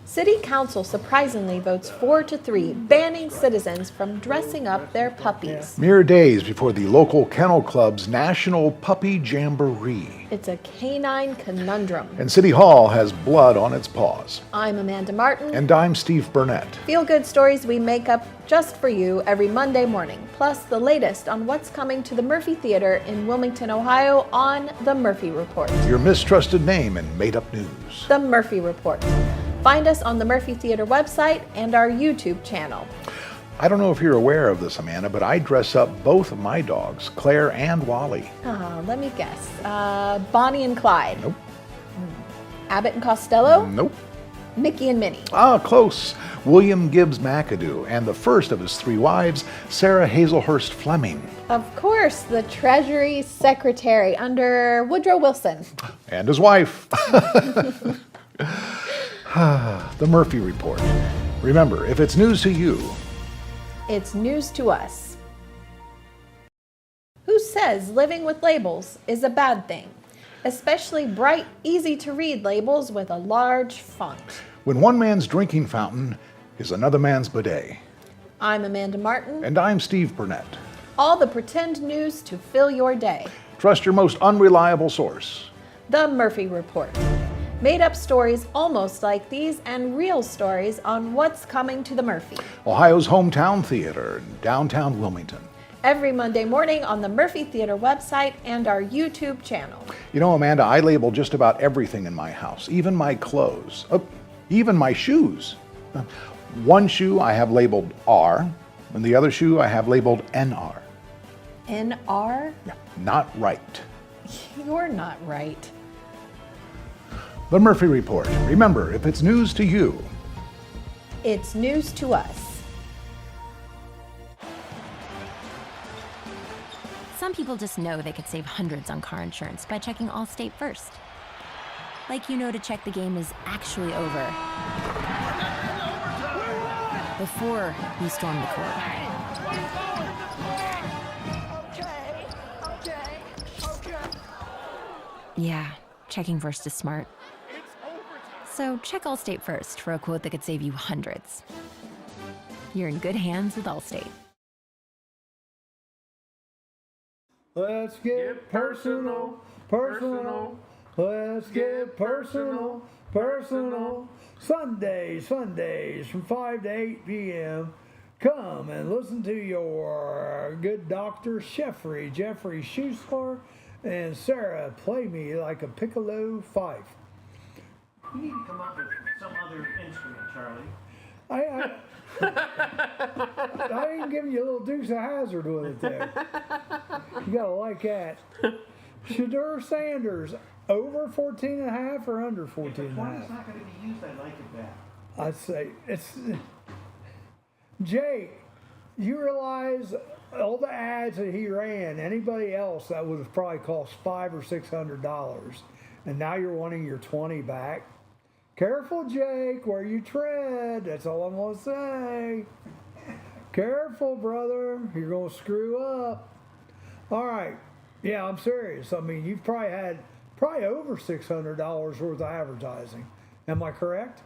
City Council surprisingly votes 4-3, banning citizens from dressing up their puppies. Mere days before the local kennel club's National Puppy Jamboree. It's a canine conundrum. And City Hall has blood on its paws. I'm Amanda Martin. And I'm Steve Burnett. Feel-good stories we make up just for you every Monday morning, plus the latest on what's coming to the Murphy Theater in Wilmington, Ohio on The Murphy Report. Your mistrusted name in made-up news. The Murphy Report. Find us on the Murphy Theater website and our YouTube channel. I don't know if you're aware of this, Amanda, but I dress up both of my dogs, Claire and Wally. Let me guess. Bonnie and Clyde. Nope. Abbott and Costello. Nope. Mickey and Minnie. Ah, close. William Gibbs McAdoo and the first of his 3 wives, Sarah Hazelhurst Fleming. Of course, the Treasury Secretary under Woodrow Wilson. And his wife. The Murphy Report. Remember, if it's news to you, It's news to us. Who says living with labels is a bad thing? Especially bright, easy-to-read labels with a large font. when one man's drinking fountain is another man's bidet. I'm Amanda Martin. And I'm Steve Burnett. All the pretend news to fill your day. Trust your most unreliable source. The Murphy Report. Made up stories almost like these and real stories on what's coming to the Murphy. Ohio's hometown theater in downtown Wilmington. Every Monday morning on the Murphy Theater website and our YouTube channel. You know, Amanda, I label just about everything in my house, even my clothes, even my shoes. One shoe I have labeled R, and the other shoe I have labeled NR. NR? Yeah, not right. You're not right. The Murphy Report. Remember, if it's news to you, It's news to us. Some people just know they could save hundreds on car insurance by checking Allstate first. Like you know to check the game is actually over before you storm the court. Yeah, checking first is smart. So check Allstate first for a quote that could save you hundreds. You're in good hands with Allstate. Let's get personal, personal. Let's get personal, personal. Sundays from 5 to 8 p.m. Come and listen to your good doctor, Jeffrey Schusler, and Sarah play me like a piccolo fife. You need to come up with some other instrument, Charlie. I ain't giving you a little Dukes of Hazzard with it there. You gotta like that. Shadur Sanders, over 14 and a half or under 14 and a half? If the 20's not going to be used, I'd like it back. I'd say it's... Jake, you realize all the ads that he ran, anybody else that would have probably cost $500 or $600, and now you're wanting your 20 back? Careful, Jake, where you tread. That's all I'm going to say. Careful, brother. You're going to screw up. All right. Yeah, I'm serious. I mean, you've probably had over $600 worth of advertising. Am I correct?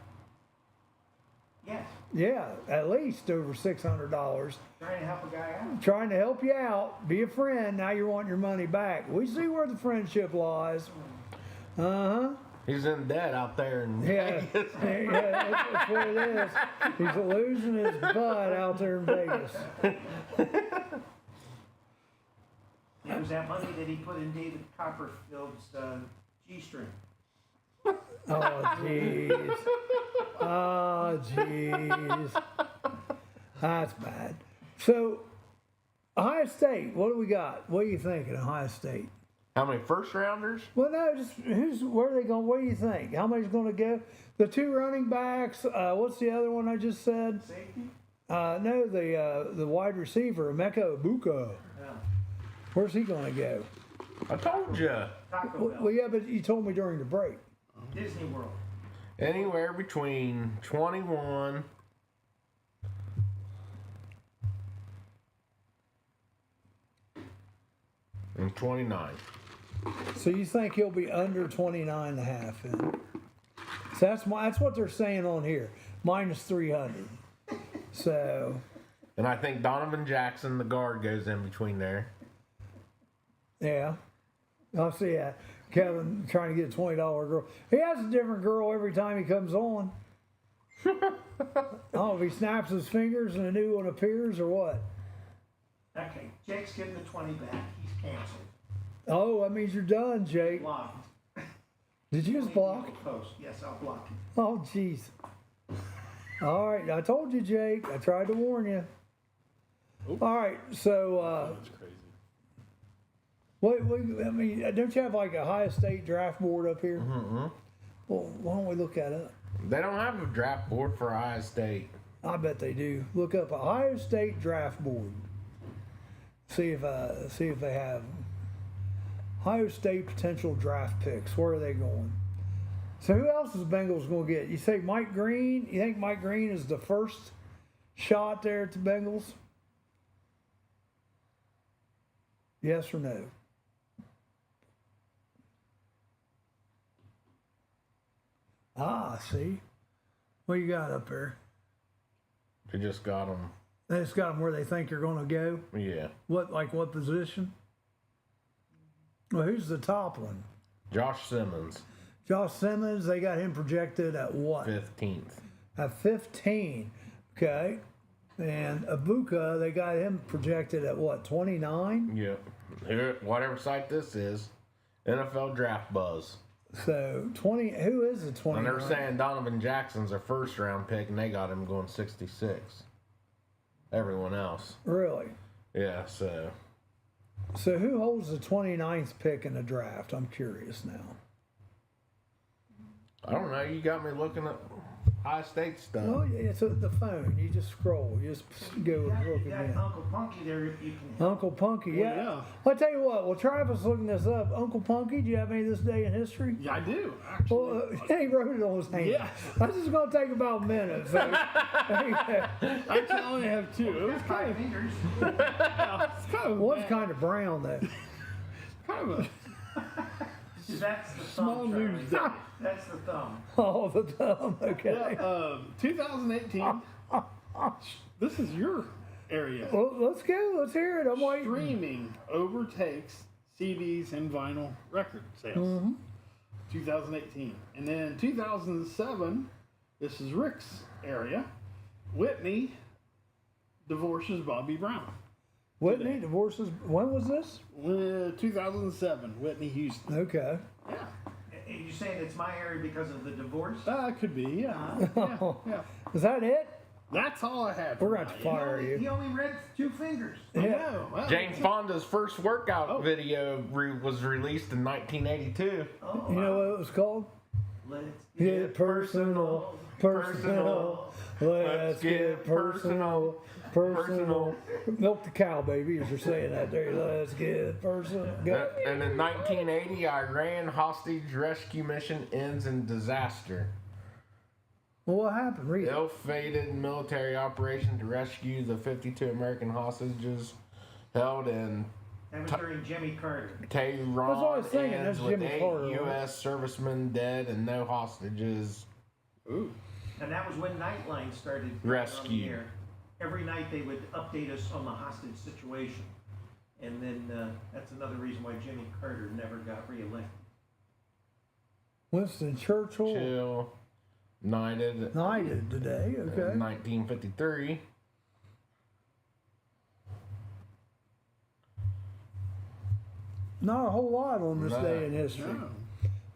Yes. Yeah, at least over $600. Trying to help a guy out. Trying to help you out. Be a friend. Now you want your money back. We see where the friendship lies. Uh-huh. He's in debt out there in Yeah, Vegas. yeah, that's what it is. He's losing his butt out there in Vegas. It was that money that he put in David Copperfield's G-string. Oh, jeez. Oh, jeez. That's bad. So, Ohio State, what do we got? What are you thinking, Ohio State? How many first rounders? Well, no, just where are they going? What do you think? How many's going to go? The 2 running backs. What's the other one I just said? Safety? No, the wide receiver, Emeka Ibuka. Yeah. Where's he going to go? I told you. Taco Bell. Well, yeah, but you told me during the break. Disney World. Anywhere between 21 and 29. So you think he'll be under 29 and a half then? So that's what they're saying on here. Minus 300. So. And I think Donovan Jackson, the guard, goes in between there. Yeah. I'll see that. Kevin trying to get a $20 girl. He has a different girl every time he comes on. Oh, if he snaps his fingers and a new one appears or what? Okay, Jake's getting the 20 back. He's canceled. Oh, that means you're done, Jake. Blocked. Did you just block? Post. Yes, I'll block him. Oh, jeez. All right, I told you, Jake. I tried to warn you. All right, so That's crazy. I mean, don't you have like a Ohio State draft board up here? Mm-hmm. Well, why don't we look that up? They don't have a draft board for Ohio State. I bet they do. Look up Ohio State draft board. See if they have Ohio State potential draft picks. Where are they going? So who else is the Bengals going to get? You say Mike Green? You think Mike Green is the first shot there at the Bengals? Yes or no? Ah, see? What you got up there? They just got them. They just got them where they think you're going to go? Yeah. What position? Well, who's the top one? Josh Simmons, Josh Simmons, they got him projected at what? 15th. At 15. Okay. And Ibuka, they got him projected at what, 29? Yep. Here, whatever site this is, NFL Draft Buzz. So 20, who is the 29? And they're saying Donovan Jackson's their first round pick, and they got him going 66. Everyone else. Really? Yeah, so. So who holds the 29th pick in the draft? I'm curious now. I don't know. You got me looking at High State stuff. Well, it's the phone. You just scroll. You just go and look You got again. Uncle Punky there if you can. Uncle Punky, Well, yeah. yeah. I'll tell you what, well, Travis looking this up. Uncle Punky, do you have any of this day in history? Yeah, I do, actually. Well, he wrote it on his hand. Yeah. That's just going to take about a minute. So. Actually, I only have 2. It was Got kind 5 of, fingers. it's kind of, One's kind of brown, though. kind of a That's the small thumb, Charlie. news day. That's the thumb. Oh, the thumb, okay. Yeah, 2018. This is your area. Well, let's go. Let's hear it. I'm waiting. Streaming overtakes CDs and vinyl record sales. Mm-hmm. 2018. And then 2007, this is Rick's area. Whitney divorces Bobby Brown. Whitney divorces. When was this? 2007, Whitney Houston. Okay. Yeah. Are you saying it's my area because of the divorce? Could be, yeah. Yeah. Is that it? That's all I have. We're going to He fire only, you. he only read 2 fingers. I Yeah. know. Well, Jane Fonda's first workout video was released in 1982. Oh, You know what it was called? Let's Get personal. Personal. Let's get personal. Personal. Milk the cow, baby, as you're saying that there. Let's get personal. Go. And in 1980, Iran hostage rescue mission ends in disaster. Well, what happened? Read it. Ill-fated military operation to rescue the 52 American hostages held in That was during Jimmy Carter. Tehran. That's what I was thinking. Ends That's with Jimmy 8 Carter, right? U.S. servicemen dead and no hostages. Ooh. And that was when Nightline started Rescue. on the air. Every night they would update us on the hostage situation. And then that's another reason why Jimmy Carter never got reelected. Winston Churchill Chill. Knighted. knighted today. Okay. In 1953. Not a whole lot on this No. day in history. No.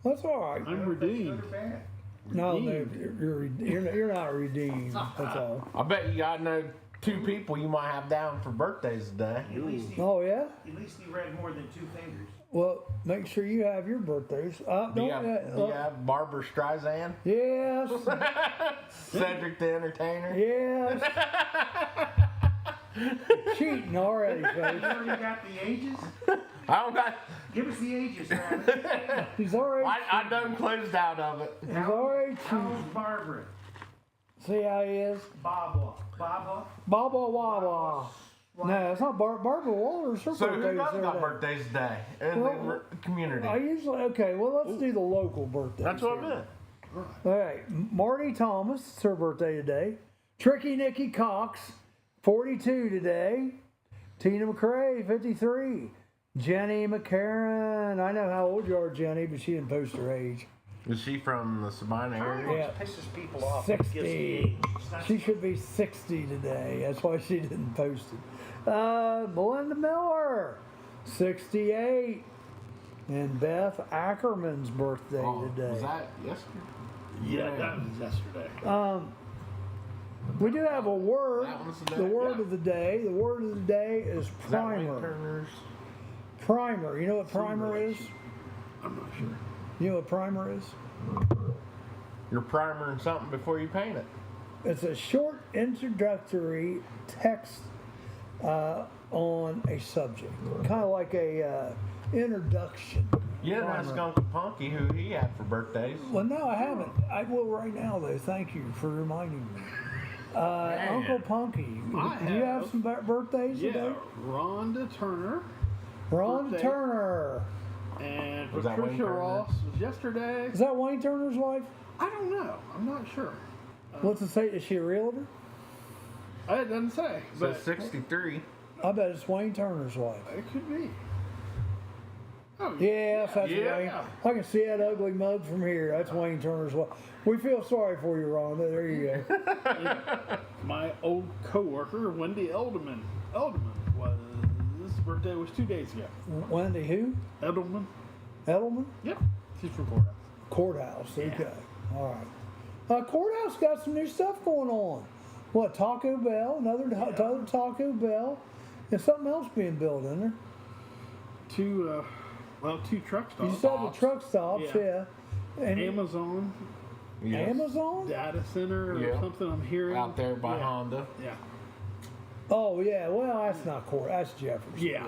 That's all right. I'm redeemed. Good or bad. No, Redeemed. you're not redeemed. That's all. I bet you got know 2 people you might have down for birthdays today. At least he, Oh yeah. at least he read more than 2 fingers. Well, make sure you have your birthdays. Do you have Barbara Streisand? Yes. Cedric the Entertainer? Yes. Cheating already, You folks. already got the ages? I don't got. Give us the ages, Travis. He's already. I done closed out of it. He's already How old's cheating. Barbara? See how he is? Baba. Baba? Baba Wawa. No, it's not Barbara Walters. Her So who birthday's does the got other day. birthdays today in Well, the community? I usually okay. Well, let's do the local birthdays. That's what I here. meant. All right, Marty Thomas, it's her birthday today. Tricky Nikki Cox, 42 today. Tina McRae, 53. Jenny McCarran, I know how old you are, Jenny, but she didn't post her age. Is she from the Sabina area? Yeah, Pisses people off. 60. She should be 60 today. That's why she didn't post it. Melinda Miller, 68. And Beth Ackerman's birthday Oh, today. was that yesterday? Yeah, that was yesterday. We do have a word. That one's the The day, word yeah. of the day. The word of the day is Is that Wayne primer. Turner's? Primer. You know what primer is? I'm not sure. You know what primer is? You're primering something before you paint it. It's a short introductory text on a subject, kind of like a introduction. You didn't ask Uncle Punky who he had for birthdays. Well, no, I haven't. I will right now, though. Thank you for reminding me. Uncle Punky, I do you have have. some birthdays Yeah, today? Rhonda Turner Ron birthday. Turner. and Was that Wayne Patricia Turner? Ross was yesterday. Is that Wayne Turner's wife? I don't know. I'm not sure. What's it say? Is she a realtor? It doesn't say, So but 63. I bet it's Wayne Turner's wife. it could be. Oh, Yes, that's Yeah. Wayne. I can see that ugly mug from here. That's Wayne Turner's wife. We feel sorry for you, Rhonda. There you go. My old coworker, Wendy Edelman. His birthday was 2 days ago. Wendy who? Edelman. Edelman? Yep. She's from Courthouse. Courthouse. Okay. All right. Courthouse got some new stuff going on. What, Taco Bell? Another Taco Bell. And something else being built in there. Two truck You stops. still have the truck stops, Yeah. yeah. And Amazon Yes. Amazon? data center or Yeah. something I'm hearing. Out there by yeah. Honda. Yeah. Oh, yeah. Well, that's not Court. That's Jefferson. Yeah.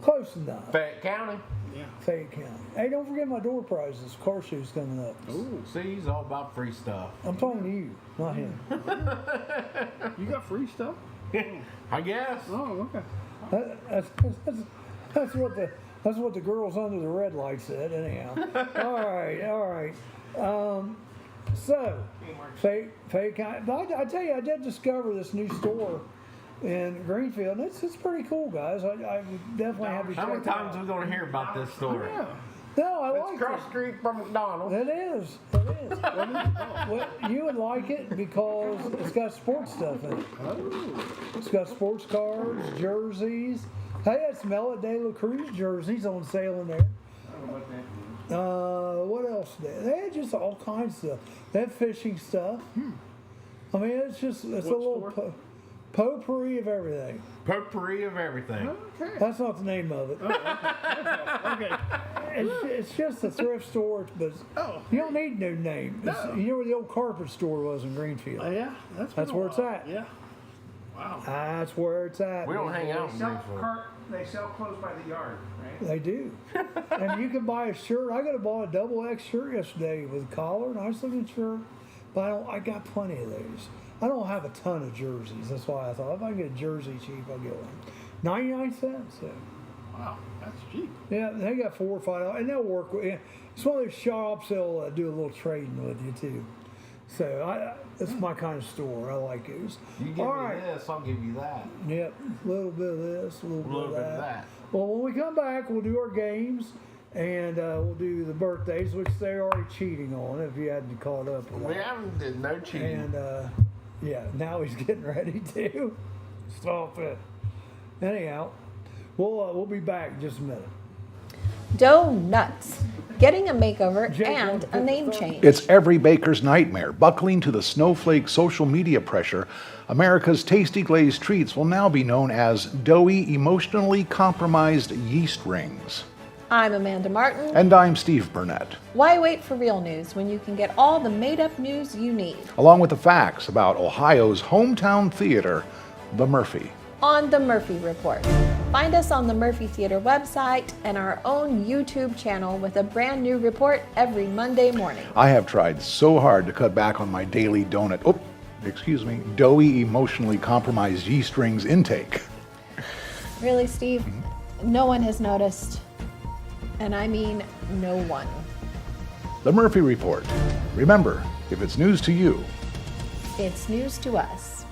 Close enough. Fayette County. Yeah. Fayette County. Hey, don't forget my door prizes. Car show's coming up. Ooh. See, he's all about free stuff. I'm talking to you, not him. You got free stuff? I guess. Oh, okay. That's what the girls under the red light said. Anyhow. all right. So, Fayette County. But I tell you, I did discover this new store in Greenfield, and it's pretty cool, guys. I would definitely have you check How many it times out. are we going to hear about this story? Yeah. No, I It's like across it. the street from McDonald's. It is. It is. Well, you would like it because it's got sports stuff in it. Oh. It's got sports cars, jerseys. Hey, it's Mela De La Cruz jerseys on sale in there. I don't know what that means. What else? They had just all kinds of stuff. They had fishing stuff. I mean, it's a little store? potpourri of everything. Potpourri of everything. Okay. That's not the name of it. Okay. It's just a thrift store, but Oh. you don't need no name. No. You know where the old carpet store was in Greenfield? Yeah. That's That's been a where it's while. at. Yeah. Wow. That's where it's at. We don't hang out in They Greenfield. they sell clothes by the yard, right? They do. And you can buy a shirt. I got to buy a double X shirt yesterday with a collar, nice looking shirt. But I got plenty of those. I don't have a ton of jerseys. That's why I thought if I can get a jersey cheap, I'll get one. 99 cents. So. Wow, that's cheap. Yeah, they got $4 or $5, and they'll work with. It's one of those shops they'll do a little trading with you too. So it's my kind of store. I like those. You give me this, I'll give you that. Yep, a little bit of this, a little bit of that. Well, when we come back, we'll do our games, and we'll do the birthdays, which they're already cheating on. If you hadn't caught up with that. We haven't did no cheating. And yeah, now he's getting ready to stop it. Anyhow, we'll be back in just a minute. Donuts. Getting a makeover and a name change. It's every baker's nightmare. Buckling to the snowflake social media pressure, America's tasty glazed treats will now be known as doughy, emotionally compromised yeast rings. I'm Amanda Martin. And I'm Steve Burnett. Why wait for real news when you can get all the made-up news you need? Along with the facts about Ohio's hometown theater, the Murphy. On the Murphy Report. Find us on the Murphy Theater website and our own YouTube channel with a brand new report every Monday morning. I have tried so hard to cut back on my daily doughy, emotionally compromised yeast rings intake. Really, Steve? No one has noticed. And I mean no one. The Murphy Report. Remember, if it's news to you, it's news to us.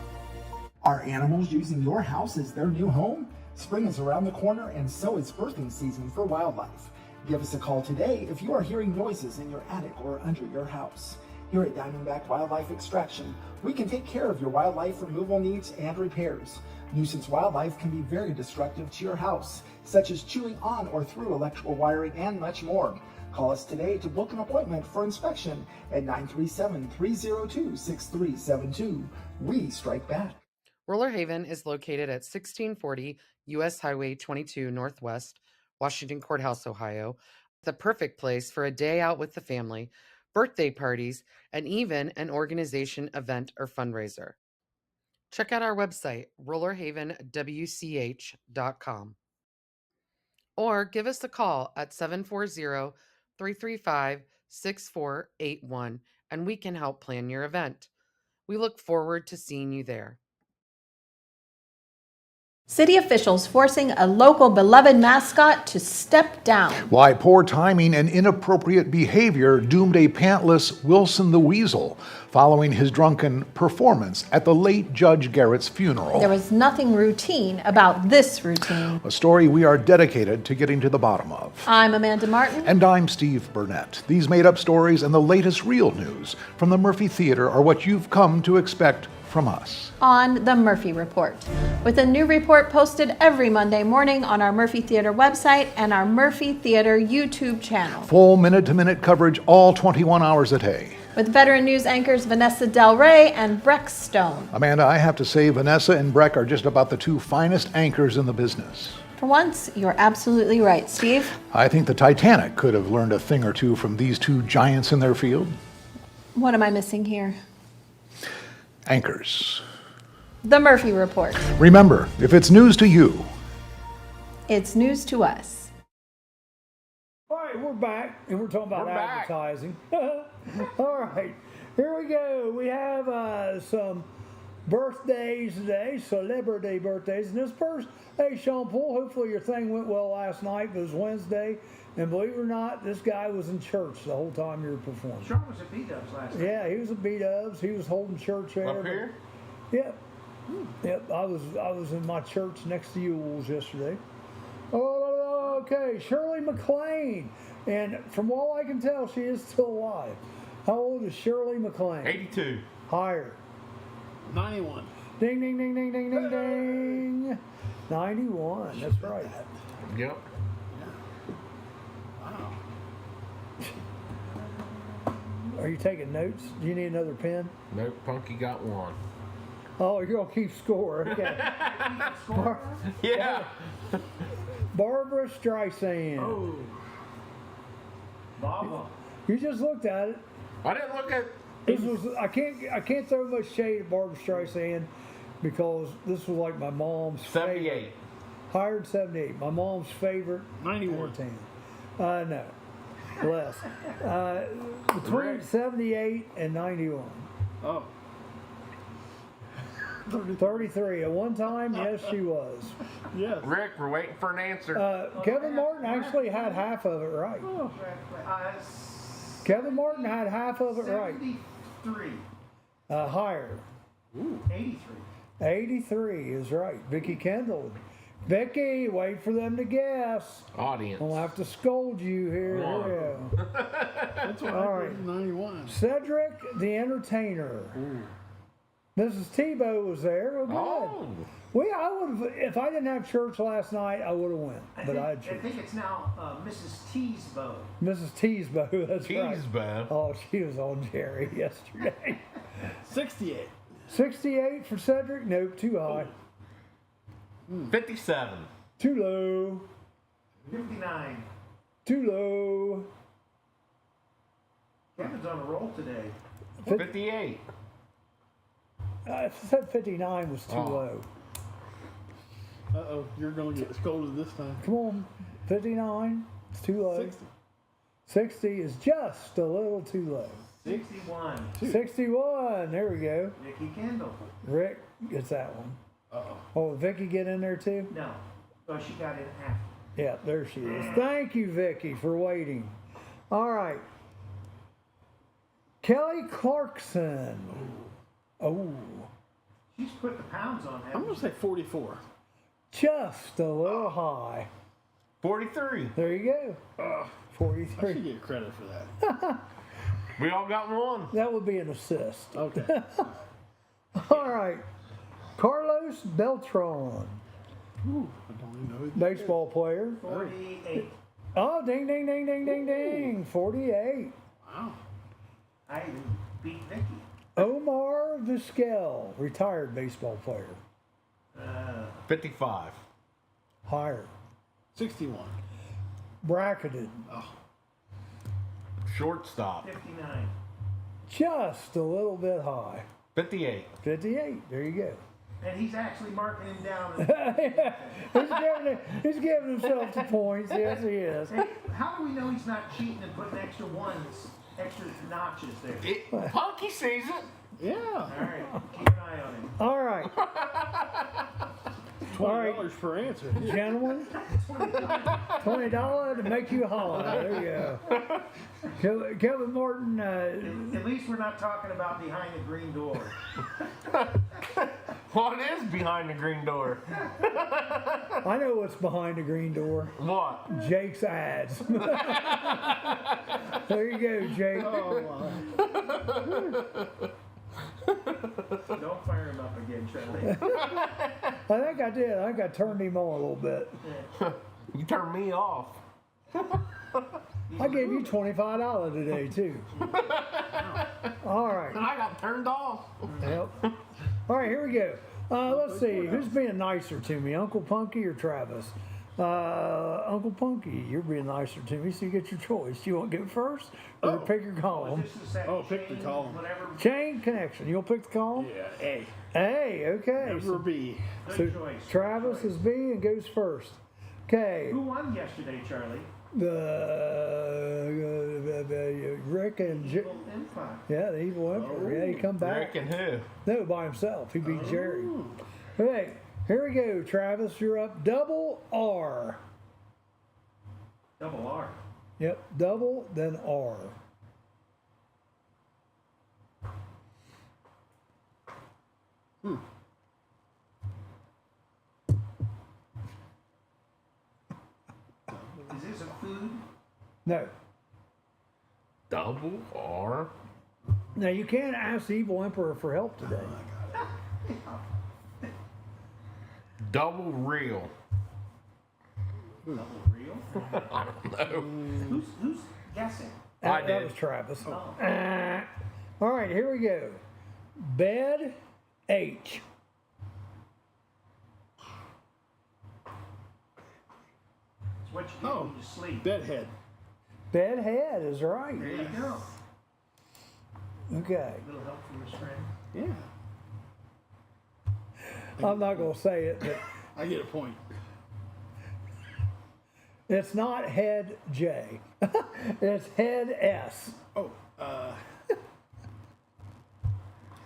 Are animals using your house as their new home? Spring is around the corner, and so is birthing season for wildlife. Give us a call today if you are hearing noises in your attic or under your house. Here at Diamondback Wildlife Extraction, we can take care of your wildlife removal needs and repairs. Nuisance wildlife can be very destructive to your house, such as chewing on or through electrical wiring and much more. Call us today to book an appointment for inspection at 937-302-6372. We strike back. Roller Haven is located at 1640 U.S. Highway 22 Northwest, Washington Courthouse, Ohio. The perfect place for a day out with the family, birthday parties, and even an organization event or fundraiser. Check out our website, rollerhavenwch.com. Or give us a call at 740-335-6481, and we can help plan your event. We look forward to seeing you there. City officials forcing a local beloved mascot to step down. why poor timing and inappropriate behavior doomed a pantless Wilson the Weasel following his drunken performance at the late Judge Garrett's funeral. There was nothing routine about this routine. A story we are dedicated to getting to the bottom of. I'm Amanda Martin. And I'm Steve Burnett. These made-up stories and the latest real news from the Murphy Theater are what you've come to expect from us. On the Murphy Report, with a new report posted every Monday morning on our Murphy Theater website and our Murphy Theater YouTube channel. Full minute-to-minute coverage all 21 hours a day. With veteran news anchors Vanessa Del Rey and Breck Stone. Amanda, I have to say Vanessa and Breck are just about the two finest anchors in the business. For once, you're absolutely right, Steve. I think the Titanic could have learned a thing or two from these two giants in their field. What am I missing here? Anchors. The Murphy Report. Remember, if it's news to you, it's news to us. All right, we're back, and we're talking about advertising. All right, here we go. We have some birthdays today, celebrity birthdays. And this person, hey, Sean Poole, hopefully your thing went well last night. It was Wednesday. And believe it or not, this guy was in church the whole time you were performing. Sean was at B-Dubs last night. Yeah, he was at B-Dubs. He was holding church there. Up here? Yep. Yep, I was in my church next to Ewell's yesterday. Oh, okay, Shirley MacLaine. And from all I can tell, she is still alive. How old is Shirley MacLaine? 82. Higher. 91. Ding, ding, ding, ding, ding, ding, ding. 91, that's right. Yep. Are you taking notes? Do you need another pen? Nope, Punky got one. Oh, you're going to keep score. Okay. Yeah. Barbara Streisand. Oh. Baba. You just looked at it. I didn't look at. This was I can't throw much shade at Barbara Streisand because this was like my mom's 78. favorite. Higher than 78. My mom's favorite. 91. No. Less. Between 78 and 91. Oh. 33. At one time, yes, she was. Yes. Rick, we're waiting for an answer. Kevin Martin actually had half of it right. Kevin Martin had half of it right. 73. Higher. Ooh. 83. 83 is right. Vicky Kendall. Vicky, wait for them to guess. Audience. I'll have to scold you here. Yeah. That's what All I right. did in 91. Cedric the Entertainer. Mrs. Tebow was there. Oh, good. Oh. I would have, if I didn't have church last night, I would have went. But I had I church. think it's now Mrs. Teesbow. Mrs. Teesbow, that's right. Teasbo. Oh, she was on Jerry yesterday. 68. 68 for Cedric? Nope, too high. 57. Too low. 59. Too low. Kevin's on a roll today. 58. I said 59 was too Oh. low. Uh-oh, you're going to get scolded this time. Come on, 59. It's too low. 60. 60 is just a little too low. 61. 61. There we go. Vicky Kendall. Rick gets that one. Uh-oh. Oh, did Vicky get in there too? No. Oh, she got in after. Yeah, there she is. Thank you, Vicky, for waiting. All right. Kelly Clarkson. Oh, She's put the pounds on that. I'm going to say 44. just a little high. 43. There you go. I 43. should get credit for that. We all got one. That would be an assist. Okay. All right. Carlos Beltran, Ooh, I don't even know who that baseball player. 48. Oh, ding, ding, ding, ding, ding, ding. 48. Wow. I even beat Vicky. Omar Vizquel, retired baseball player. 55. Higher. 61. Bracketed. Shortstop. 59. Just a little bit high. 58. 58. There you go. And he's actually marking him down. He's giving himself the points. Yes, he is. Hey, how do we know he's not cheating and putting extra ones, extra notches there? Punky sees it. Yeah. All right, keep an eye on him. All right. $20 per answer. Gentlemen, $20 to make you holler. There you go. Kevin Martin. At least we're not talking about behind the green door. What is behind the green door? I know what's behind the green door. What? Jake's ads. There you go, Jake. Oh, my. Don't fire him up again, Charlie. I think I did. I think I turned him on a little bit. You turned me off. I gave you $25 today, too. All right. And I got turned off. Yep. All right, here we go. Let's see. Who's being nicer to me, Uncle Punky or Travis? Uncle Punky, you're being nicer to me, so you get your choice. You want to go first or pick your column? Pick the column. Whatever. Chain connection. You'll pick the column? Yeah, A. A, okay. Never B. Good choice. Travis is B and goes first. Okay. Who won yesterday, Charlie? Rick and Evil Empire. yeah, the evil emperor. Yeah, he come back. Rick and who? No, by himself. He beat Jerry. Okay, here we go, Travis. You're up. Double R. Double R. Yep, double, then R. Is this a food? No. Double R. Now, you can't ask the evil emperor for help today. Double real. Double real? I don't know. Who's guessing? I That did. was Travis. Oh. All right, here we go. Bed H. It's what you do when you sleep. Bedhead. Bed head is right. There you go. Okay. A little help from his friend. Yeah. I'm not going to say it, but I get a point. It's not head J. It's head S. Oh,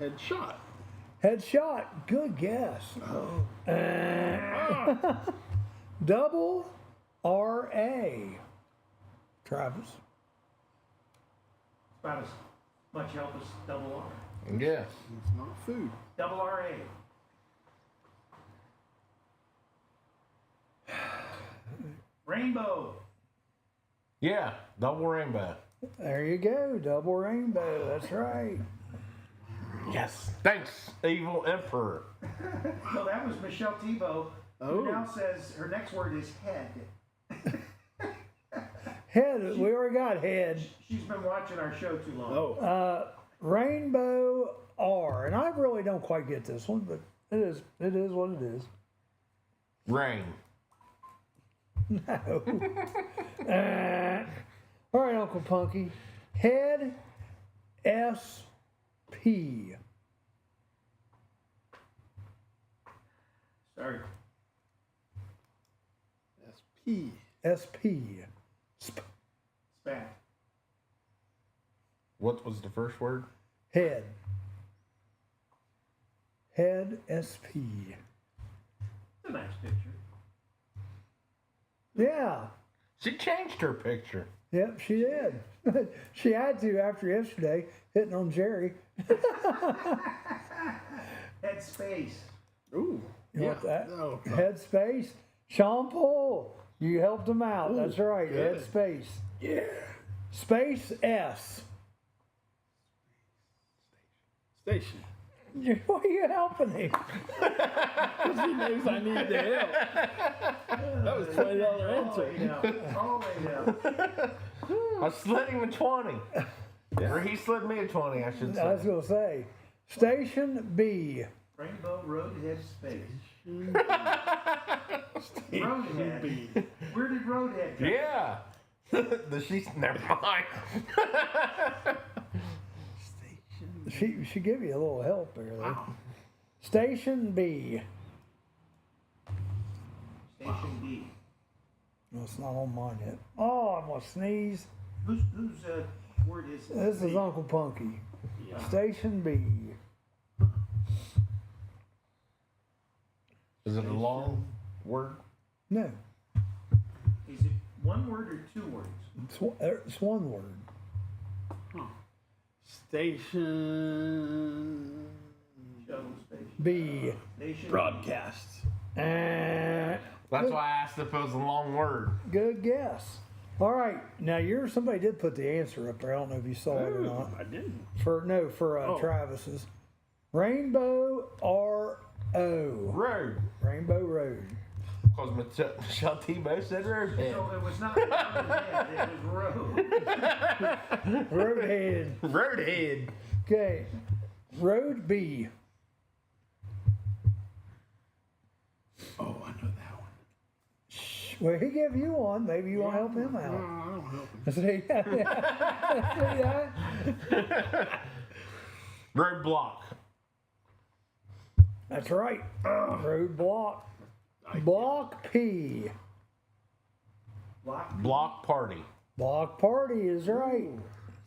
headshot. Headshot. Good guess. Double R-A. Travis. About as much help as double R. Yes. It's not food. Double R-A. Rainbow. Yeah, double rainbow. There you go. Double rainbow. That's right. Yes. Thanks, evil emperor. No, that was Michelle Thibault, Oh. who now says her next word is head. Head. We already got head. She's been watching our show too long. Oh. Rainbow R. And I really don't quite get this one, but it is what it is. Rain. No. All right, Uncle Punky. Head SP. Sorry. SP. SP. Spat. What was the first word? Head. Head SP. It's a nice picture. Yeah. She changed her picture. Yep, she did. She had to after yesterday, hitting on Jerry. Head space. Ooh. You want that? Oh, Headspace. Sean Paul, you helped him out. Ooh, That's right. good. Headspace. yeah. Space S. Station. Why are you helping him? Because he knows I need the help. That was $20 All the answer. way down. All the way down. I slid him a 20. Or he slid me a 20, I should I was say. going to say. Station B. Rainbow Roadhead space. Roadhead. Where did Roadhead go? Yeah. She's never mind. She give you a little help there, though. Station B. Station B. No, it's not on mine yet. Oh, I'm going to sneeze. Whose word is This is B? Uncle Punky. Yeah. Station B. Is it a long word? No, Is it one word or two words? it's one word. Station. Shuttle station. B. Station. Broadcast. Uh, That's why I asked if it was a long word. good guess. All right, now somebody did put the answer up there. I don't know if you saw it or not. I didn't. For Oh. Travis's. Rainbow R-O. Road. Rainbow Road. Because Michelle Thibault said roadhead. So it was not Roadhead, it was Road. Roadhead. Roadhead. Okay. Road B. Oh, I know that one. Well, he gave you one. Maybe you want to help him No, out. I don't help him. See? See that? Roadblock. That's right. Road block. Block P. Block party. Block party is right.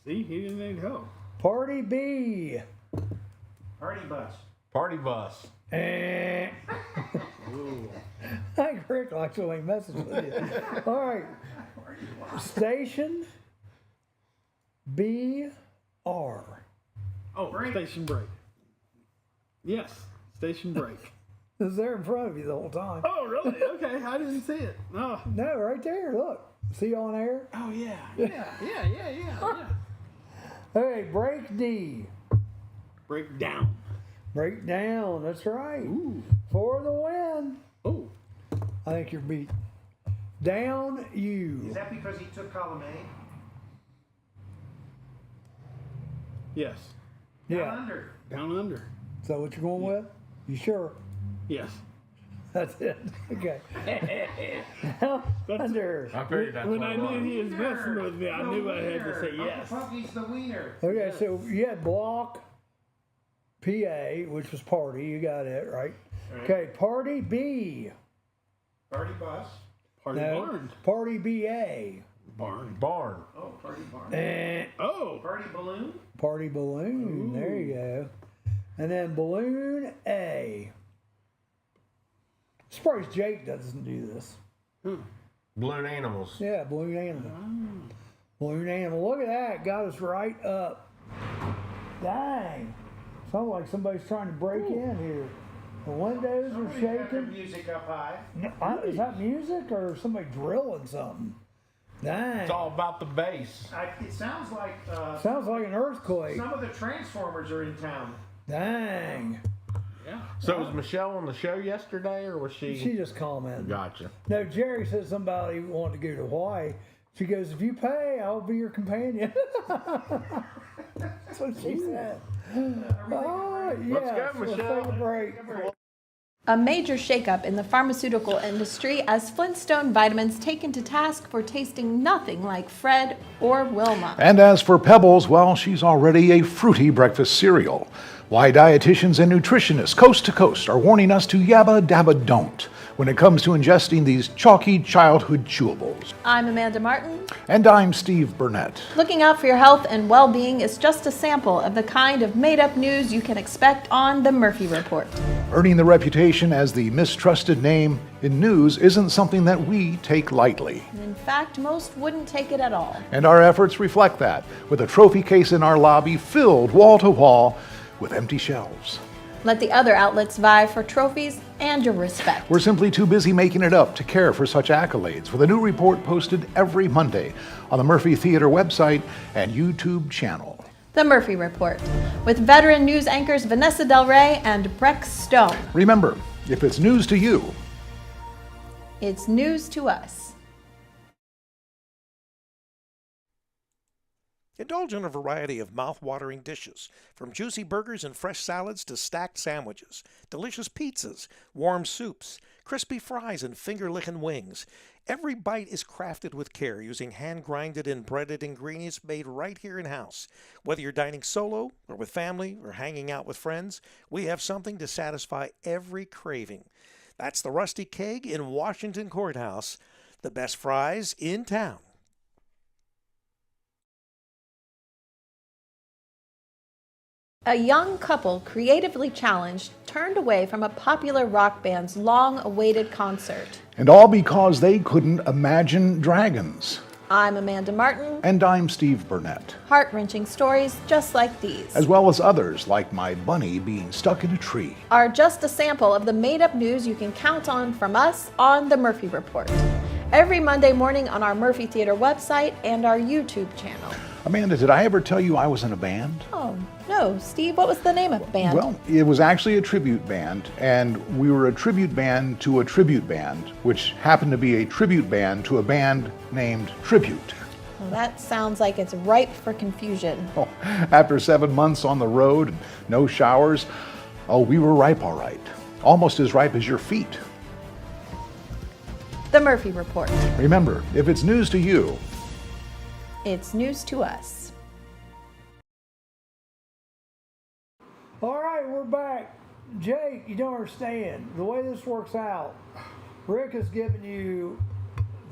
See, he didn't need help. Party B. Party bus. Party bus. Eh. I think Rick likes when he messes with you. All right. Station B-R. Oh, Break. station break. Yes, station break. It's there in front of you the whole time. Oh, really? Okay, I didn't see it. Oh, No, right there. Look. See on air? oh yeah, yeah. Hey, break D. Break down. Break down. That's right. Ooh. For the win. Oh, I think you're beat. Down U. Is that because he took column A? yes. Down Yeah. under. Down under. Is that what you're going with? You sure? Yes. That's it. Okay. Down under. I figured that's When what I it knew was. he was messing with me, I The knew I had to wiener. say yes. Uncle Punky's the wiener. Okay, so you had block PA, which was party. You got it, right? Right. Okay, party B. Party bus. Party No, barn. Party BA. Barn. Barn. Oh, party barn. Oh. Party balloon. Party balloon. There you go. And then balloon A. Surprised Jake doesn't do this. Balloon animals. Yeah, balloon animal. Balloon animal. Look at that. Got us right up. Dang. Sounds like somebody's trying to break in here. The windows are Somebody got their shaking. music up high. Is that music or somebody drilling something? Dang. It's all about the bass. It sounds like Sounds like an earthquake. some of the Transformers are in town. Dang. Yeah. So was Michelle on the show yesterday, or was she? She just commented. Gotcha. No, Jerry said somebody wanted to go to Hawaii. She goes, if you pay, I'll be your companion. That's what she said. Oh, yeah. Let's go, Michelle. Take a break. A major shakeup in the pharmaceutical industry as Flintstone Vitamins taken to task for tasting nothing like Fred or Wilma. And as for Pebbles, well, she's already a fruity breakfast cereal. Why dietitians and nutritionists coast to coast are warning us to yabba dabba don't when it comes to ingesting these chalky childhood chewables. I'm Amanda Martin. And I'm Steve Burnett. Looking out for your health and well-being is just a sample of the kind of made-up news you can expect on The Murphy Report. Earning the reputation as the mistrusted name in news isn't something that we take lightly. In fact, most wouldn't take it at all. And our efforts reflect that, with a trophy case in our lobby filled wall to wall with empty shelves. Let the other outlets vie for trophies and your respect. We're simply too busy making it up to care for such accolades, with a new report posted every Monday on the Murphy Theater website and YouTube channel. The Murphy Report, with veteran news anchors Vanessa Del Rey and Breck Stone. Remember, if it's news to you, It's news to us. Indulge in a variety of mouth-watering dishes, from juicy burgers and fresh salads to stacked sandwiches, delicious pizzas, warm soups, crispy fries, and finger-licking wings. Every bite is crafted with care using hand-grinded and breaded ingredients made right here in-house. Whether you're dining solo or with family or hanging out with friends, we have something to satisfy every craving. That's the Rusty Keg in Washington Courthouse, the best fries in town. A young couple, creatively challenged, turned away from a popular rock band's long-awaited concert. and all because they couldn't imagine dragons. I'm Amanda Martin. And I'm Steve Burnett, Heart-wrenching stories just like these as well as others like my bunny being stuck in a tree. are just a sample of the made-up news you can count on from us on The Murphy Report. Every Monday morning on our Murphy Theater website and our YouTube channel. Amanda, did I ever tell you I was in a band? Oh, no. Steve, what was the name of the band? Well, it was actually a tribute band, and we were a tribute band to a tribute band, which happened to be a tribute band to a band named Tribute. Well, that sounds like it's ripe for confusion. Oh, after 7 months on the road, and no showers, we were ripe all right. Almost as ripe as your feet. The Murphy Report. Remember, if it's news to you, It's news to us. All right, we're back. Jake, you don't understand. The way this works out, Rick has given you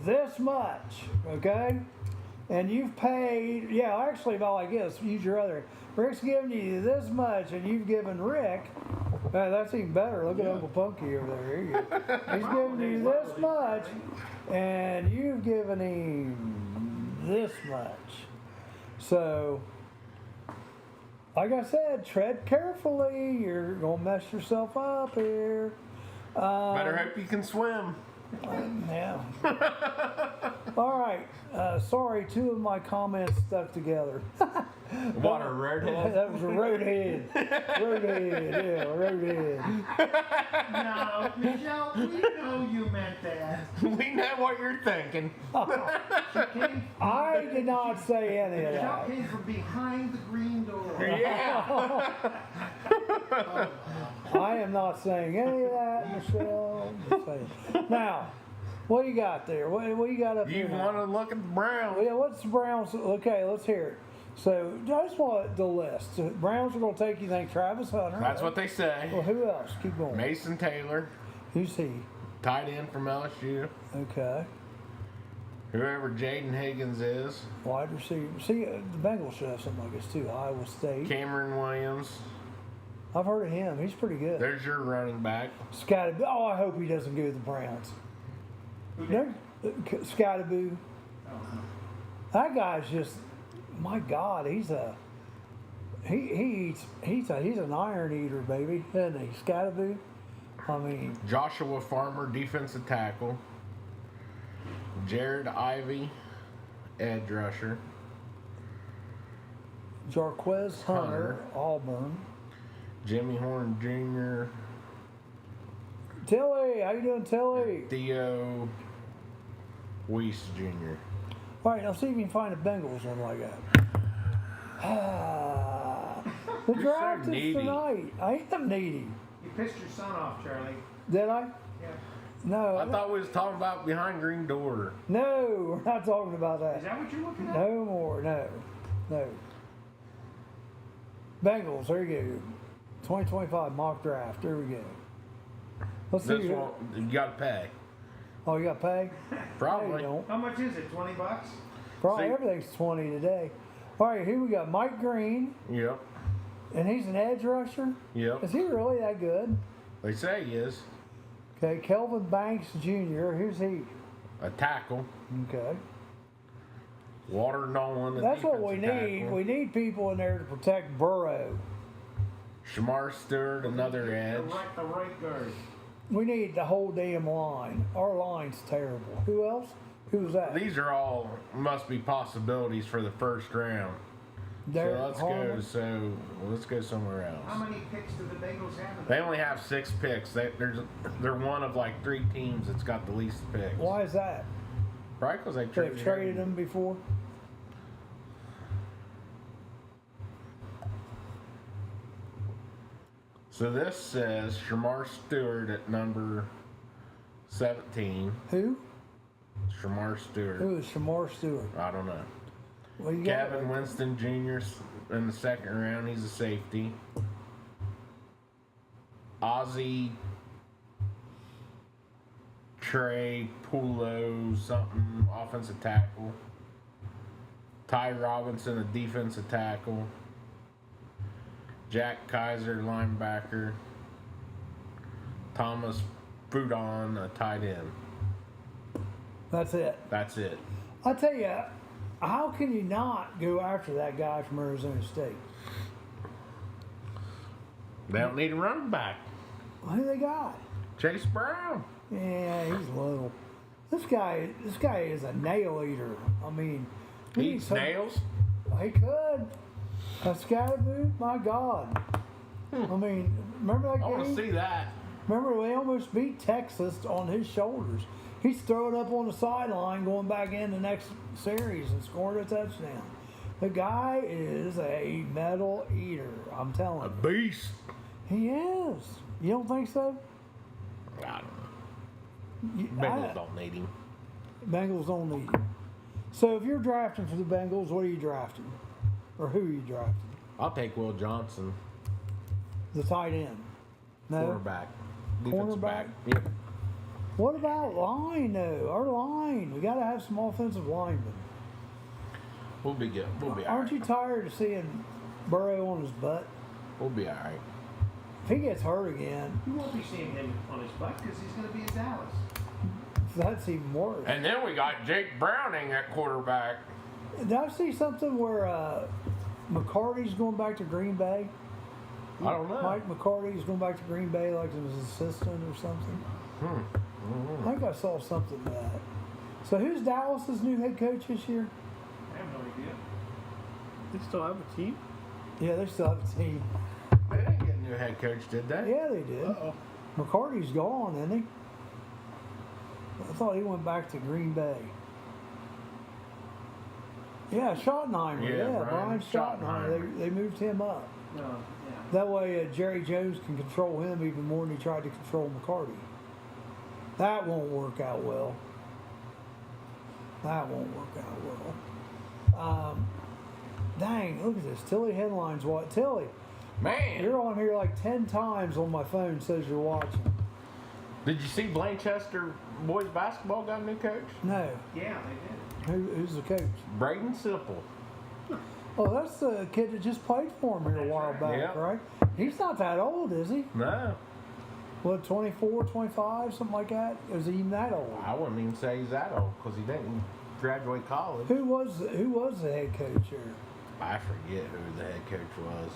this much, okay? And you've paid, actually, well, I guess, use your other. Rick's given you this much, and you've given Rick, that's even better. Look at Uncle Punky over there. Here you go. He's given you this much, and you've given him this much. So, like I said, tread carefully. You're going to mess yourself up here. Better hope you can swim. Yeah. All right. Sorry, two of my comments stuck together. What, a roadhead? That was a roadhead. Roadhead. No, Michelle, we know you meant that. We know what you're thinking. I did not say any of Michelle that. came from behind the green door. Yeah. I am not saying any of that, Michelle. I'm just saying. Now, what you got there? What you got up You here? want to look at the Browns? Yeah, what's the Browns? Okay, let's hear it. So, I just want the list. The Browns are going to take, you think, Travis Hunter. That's what they say. Well, who else? Keep going. Mason Taylor, Who's he? tight end from LSU. Okay. Whoever Jaden Higgins is. Wide receiver. See, the Bengals should have something like this too. Iowa State. Cameron Williams. I've heard of him. He's pretty good. There's your running back. Scottaboo. Oh, I hope he doesn't go to the Browns. Scottaboo. That guy's just, my God, he's an iron eater, baby, isn't he? Scottaboo. I mean, Joshua Farmer, defensive tackle. Jared Ivey, edge rusher. Jarquez Hunter, Auburn. Jimmy Horn Jr. Tilly, how you doing, Tilly? Theo Weiss Jr. All right, now see if you can find a Bengals one like that. The draft is tonight. I am needy. You pissed your son off, Charlie. Did I? Yeah. No. I thought we was talking about behind green door. No, we're not talking about that. Is that what you're looking at? No more. No. Bengals. There you go. 2025 mock draft. There we go. Let's see. This one, you got to pay. Oh, you got to pay? Probably. No, you don't. How much is it? $20? Probably See- everything's 20 today. All right, here we got Mike Green, Yep. and he's an edge rusher. Yep. Is he really that good? They say he is. Okay, Kelvin Banks Jr. Here's he. A tackle. Okay. Water Nolan. That's what we need. Tackle. We need people in there to protect Burrow. Shamar Stewart, another edge. The right guard. We need the whole damn line. Our line's terrible. Who else? Who was that? These are all must be possibilities for the first round. Derek So let's Harmon. go. So let's go somewhere How else. many picks do the Bengals have? They only have 6 picks. They're one of like 3 teams that's got the least picks. Why is that? Probably because they They've traded him before. So this says Shamar Stewart at number 17. Who? Shamar Stewart. Who is Shamar Stewart? I don't know. Well, you got Kevin Winston Jr. in the second round. He's a safety. Ozzie Trey Pulo something offensive tackle. Ty Robinson a defensive tackle. Jack Kaiser linebacker. Thomas Boudon a tight end. That's it. That's it. I tell you, how can you not go after that guy from Arizona State? They don't need a running back. Who they got? Chase Brown. Yeah, he's little. This guy is a nail eater. I mean, we need Eats some- nails. He could. A Scottaboo, my God. I mean, remember that I want to game? see that. Remember, they almost beat Texas on his shoulders. He's throwing up on the sideline, going back in the next series and scoring a touchdown. The guy is a metal eater. I'm telling A you. beast. He is. You don't think so? I don't know. Bengals don't need him. Bengals don't need him. So if you're drafting for the Bengals, what are you drafting? Or who are you drafting? I'll take Will Johnson. The tight end. No. Quarterback. Defensive Cornerback? back. Yep. What about line though? Our line. We got to have some offensive linemen. We'll be good. We'll be Aren't alright. you tired of seeing Burrow on his butt? We'll be alright. If he gets hurt again, You won't be seeing him on his butt because he's going to be in Dallas. that's even worse. And then we got Jake Browning at quarterback. Did I see something where McCarty's going back to Green Bay? I don't know. Mike McCarty's going back to Green Bay like as his assistant or something. I think I saw something of that. So who's Dallas's new head coach this year? I have no idea. They still have a team? Yeah, they still have a team. They didn't get a new head coach, did they? Yeah, they did. Uh-oh. McCarty's gone, isn't he? I thought he went back to Green Bay. Yeah, Schottenheimer. Yeah, Yeah, Brian Brian Schottenheimer. They moved him up. No, yeah. That way Jerry Jones can control him even more than he tried to control McCarty. That won't work out well. That won't work out well. Dang, look at this. Tilly headlines. What? Tilly, Man. you're on here like 10 times on my phone. Says you're watching. Did you see Blanchester boys basketball got a new coach? No. Yeah, they did. Who's the coach? Braden Simple. Oh, that's the kid that just played for him here a while back, Yep. right? He's not that old, is he? No, What, 24, 25, something like that? Is he even that old? I wouldn't even say he's that old because he didn't graduate college. Who was the head coach here? I forget who the head coach was.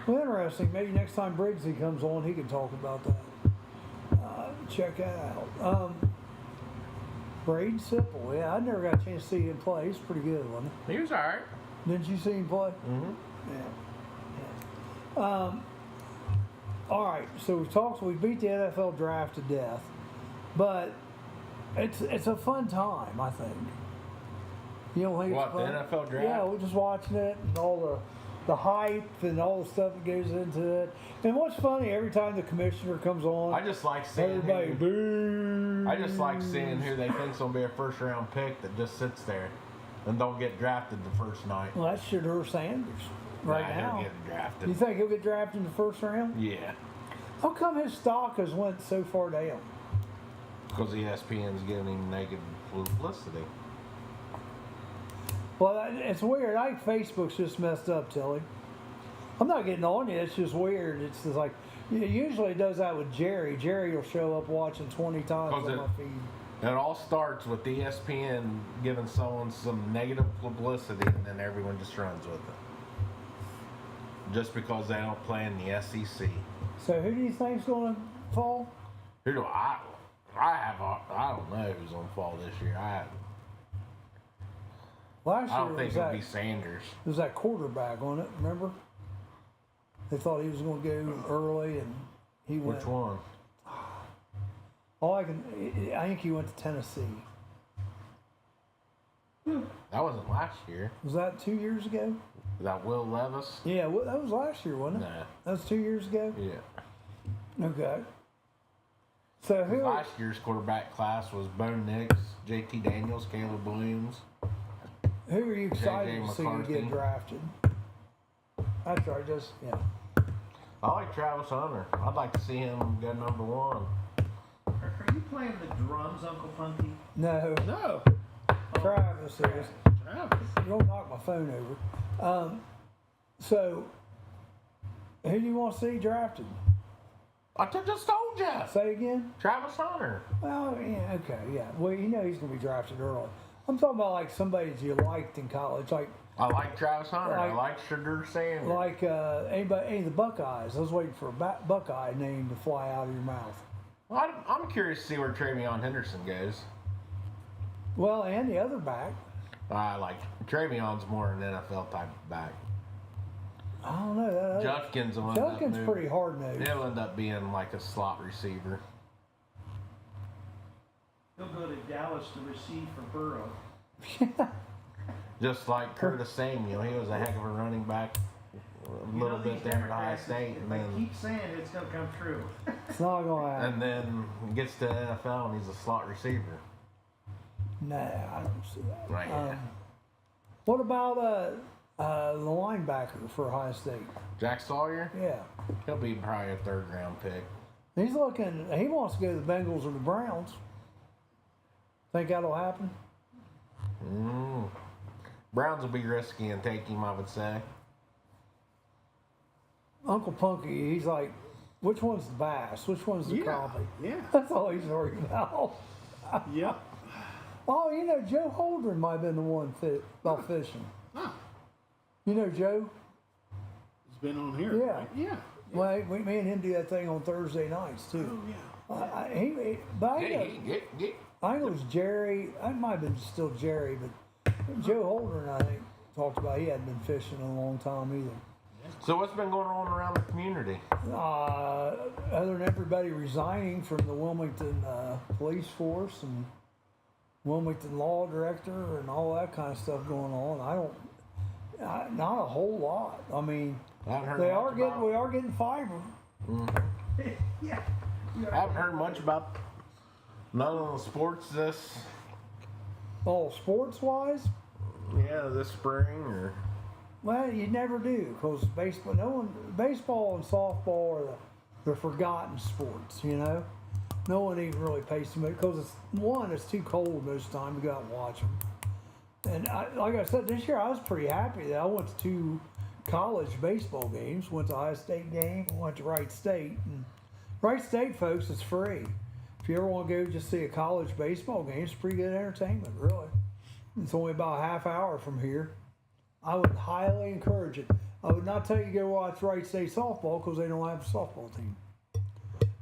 Well, interesting. Maybe next time Briggsy comes on, he can talk about that. Check that out. Braden Simple. Yeah, I never got a chance to see him play. He's pretty good, wasn't He was all right. he? Didn't you see him play? Mm-hmm. Yeah. All right. So we beat the NFL draft to death, but it's a fun time, I think. You don't think What, it's the fun? NFL draft? Yeah, we're just watching it and all the hype and all the stuff that goes into it. And what's funny, every time the commissioner comes on, I just like seeing everybody who, boos. I just like seeing who they think's gonna be a first round pick that just sits there and don't get drafted the first night. Well, that's Shedeur Sanders right Nah, now. he'll get drafted. You think he'll get drafted in the first round? Yeah, How come his stock has went so far down? because ESPN's giving him negative publicity. Well, it's weird. I think Facebook's just messed up, Tilly. I'm not getting on you. It's just weird. It's just like, it usually does that with Jerry. Jerry will show up watching 20 times on my feed. It all starts with ESPN giving someone some negative publicity, and then everyone just runs with it. Just because they don't play in the SEC. So who do you think's going to fall? Who do I don't know who's gonna fall this year. Last I year don't think it'll be Sanders. it was that quarterback on it. Remember? They thought he was going to go early, and he went. Which one? I think he went to Tennessee. That wasn't last year. Was that 2 years ago? Was that Will Levis? Yeah, well, that was last year, wasn't it? Nah. That was 2 years ago. Yeah. Okay. So who? Last year's quarterback class was Bo Nix, JT Daniels, Caleb Williams. Who are you excited J.J. to see to McCarthy. get drafted? That's right. Just yeah. I like Travis Hunter. I'd like to see him go number one. Are you playing the drums, Uncle Punky? No, No. Travis is. Travis. You don't knock my phone over. So, who do you want to see drafted? I just told you. Say again. Travis Hunter. Well, yeah, okay, yeah. Well, you know he's going to be drafted early. I'm talking about like somebody that you liked in college, like I like Travis Hunter. I Like- like Shedeur Sanders. any of the Buckeyes. I was waiting for a Buckeye name to fly out of your mouth. Well, I'm curious to see where Travion Henderson goes. Well, and the other back. I like Travion's more an NFL type back. I don't know. That other, Judkins will end up Judkins moving. pretty hard nosed. He'll end up being like a slot receiver. He'll go to Dallas to receive for Burrow. Just like Curtis Samuel, he was a heck of a running back a little bit there at Ohio State, and If I then keep saying it, it's going to come true. It's not going to happen. and then gets to the NFL and he's a slot receiver. Nah, I don't see that. Right. What about the linebacker for Ohio State? Jack Sawyer, Yeah. he'll be probably a third round pick. He wants to go to the Bengals or the Browns. Think that'll happen? Browns will be risky and take him, I would say. Uncle Punky, he's like, which one's the bass? Which one's the Yeah. crappie? Yeah. That's all he's worried about. Yep. Oh, you know, Joe Holdren might have been the one about fishing. Huh. You know Joe? He's been on here. Yeah. Right? Yeah. Well, me and him do that thing on Thursday nights too. Oh yeah. But I think it was Jerry. I might have been still Jerry, but Joe Holdren, I think, talked about he hadn't been fishing in a long time either. So what's been going on around the community? Other than everybody resigning from the Wilmington police force and Wilmington law director and all that kind of stuff going on, not a whole lot. I mean, I haven't heard we much are getting fiber. Yeah. I haven't heard much about none of the sports this Sports wise, this spring or well, you never do because baseball and softball are they're forgotten sports, you know. No one even really pays too much because it's too cold most of the time to go out and watch them. And like I said, this year I was pretty happy that I went to 2 college baseball games. Went to Ohio State game, went to Wright State. And Wright State, folks, is free. If you ever want to go just see a college baseball game, it's pretty good entertainment, really. It's only about a half hour from here. I would highly encourage it. I would not tell you to go watch Wright State softball because they don't have a softball team.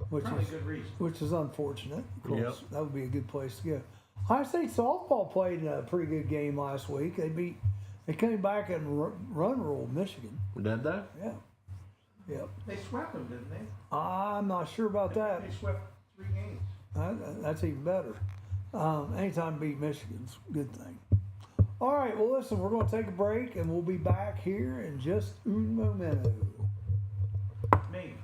Probably good reason. Which is unfortunate. Of course, Yep. that would be a good place to go. Ohio State softball played a pretty good game last week. They came back and run ruled Michigan. Did they? Yeah. Yep. They swept them, didn't they? I'm not sure about that. They swept 3 games. That's even better. Anytime beat Michigan's a good thing. All right, well, listen, we're going to take a break, and we'll be back here in just un momento. Maybe.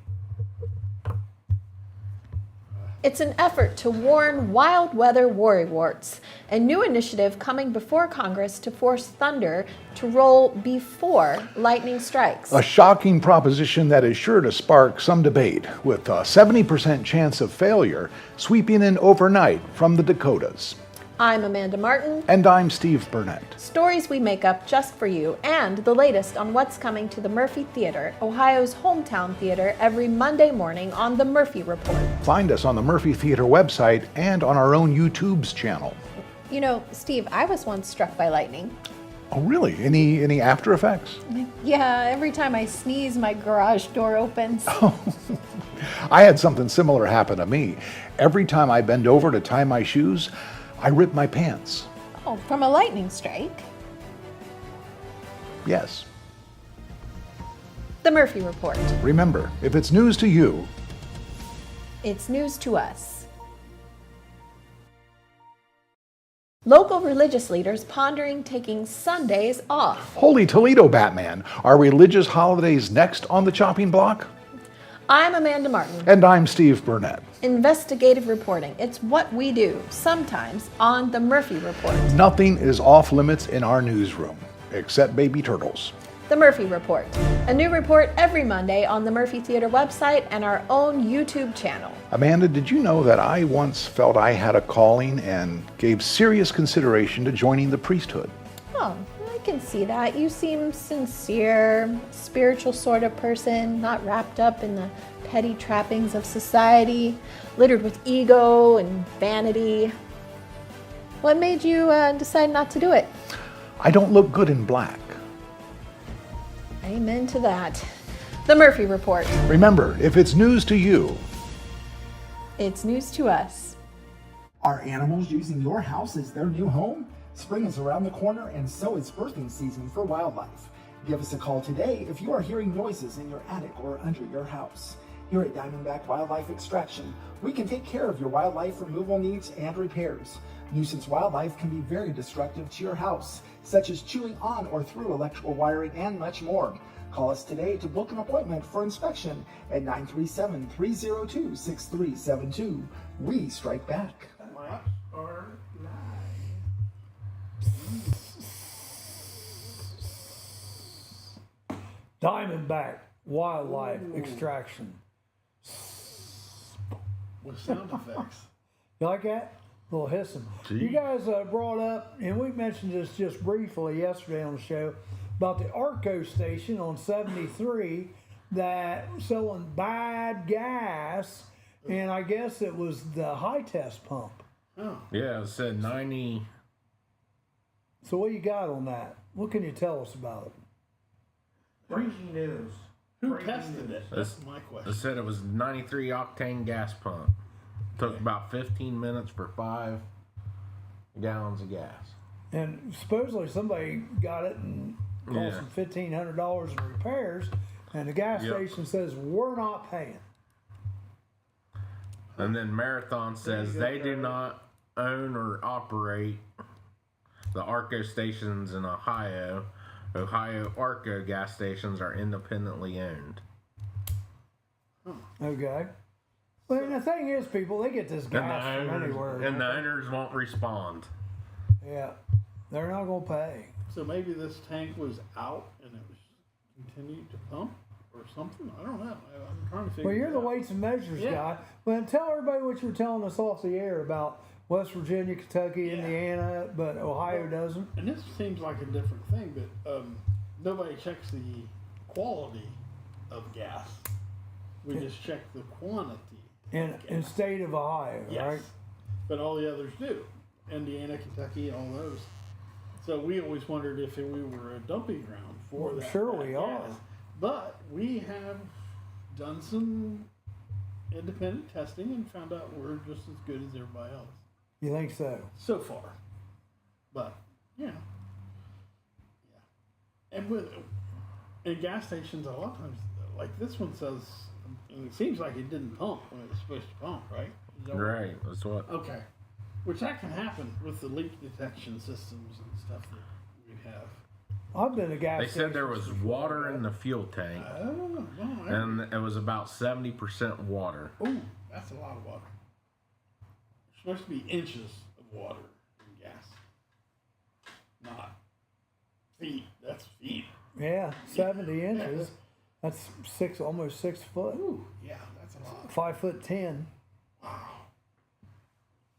It's an effort to warn wild weather worrywarts, a new initiative coming before Congress to force thunder to roll before lightning strikes. A shocking proposition that is sure to spark some debate, with a 70% chance of failure sweeping in overnight from the Dakotas. I'm Amanda Martin. And I'm Steve Burnett. Stories we make up just for you, and the latest on what's coming to the Murphy Theater, Ohio's hometown theater, every Monday morning on the Murphy Report. Find us on the Murphy Theater website and on our own YouTube's channel. You know, Steve, I was once struck by lightning. Oh, really? Any after effects? Yeah, every time I sneeze, my garage door opens. I had something similar happen to me. Every time I bend over to tie my shoes, I rip my pants. Oh, from a lightning strike? Yes. The Murphy Report. Remember, if it's news to you, It's news to us. Local religious leaders pondering taking Sundays off. Holy Toledo Batman, are religious holidays next on the chopping block? I'm Amanda Martin. And I'm Steve Burnett. Investigative reporting. It's what we do, sometimes on the Murphy Report. Nothing is off limits in our newsroom, except baby turtles. The Murphy Report. A new report every Monday on the Murphy Theater website and our own YouTube channel. Amanda, did you know that I once felt I had a calling and gave serious consideration to joining the priesthood? Oh, I can see that. You seem sincere, spiritual sort of person, not wrapped up in the petty trappings of society, littered with ego and vanity. What made you decide not to do it? I don't look good in black. Amen to that. The Murphy Report. Remember, if it's news to you, It's news to us. Are animals using your house as their new home? Spring is around the corner, and so is birthing season for wildlife. Give us a call today if you are hearing noises in your attic or under your house. Here at Diamondback Wildlife Extraction, we can take care of your wildlife removal needs and repairs. Nuisance wildlife can be very destructive to your house, such as chewing on or through electrical wiring and much more. Call us today to book an appointment for inspection at 937-302-6372. We strike back. Diamondback Wildlife Extraction. With sound effects. You like that? A little hissing. Gee. You guys brought up, and we mentioned this just briefly yesterday on the show, about the Arco station on 73 that selling bad gas, and I guess it was the high test pump. Oh. Yeah, it said 90. So what you got on that? What can you tell us about it? Breaking news. Who Breaking tested news. it? That's my question. It said it was 93 octane gas pump. Took about 15 minutes for 5 gallons of gas. And supposedly somebody got it and cost Yeah. them $1,500 in repairs, and the gas Yep. station says we're not paying. And then Marathon says they do not own or operate the Arco stations in Ohio. Ohio Arco gas stations are independently owned. Okay. Well, the thing is, people, they get this gas from anywhere. And the owners won't respond. Yeah. They're not going to pay. So maybe this tank was out and it was continued to pump? or something. I don't know. I'm trying to figure. Well, you're it the out. weights and measures Yeah. guy. Well, tell everybody what you were telling us off the air about West Virginia, Kentucky, Yeah. Indiana, but Ohio doesn't. And this seems like a different thing, but nobody checks the quality of gas. We just check the quantity. In state of Ohio, Yes. right? But all the others do. Indiana, Kentucky, all those. So we always wondered if we were a dumping ground for Well, that. sure that we gas. are. But we have done some independent testing and found out we're just as good as everybody else. You think so? So far. But, yeah. And in gas stations, a lot of times, like this one says, and it seems like it didn't pump when it was supposed to pump, right? Is that what- Right. That's what. Okay. Which that can happen with the leak detection systems and stuff that we have. I've been to gas They said there stations was before, water but- in the fuel tank, Oh, no. and it was about 70% water. Ooh, that's a lot of water. It's supposed to be inches of water in gas. Not feet. That's feet. Yeah, 70 inches. That's almost 6 foot. Ooh, yeah, that's a lot. 5'10".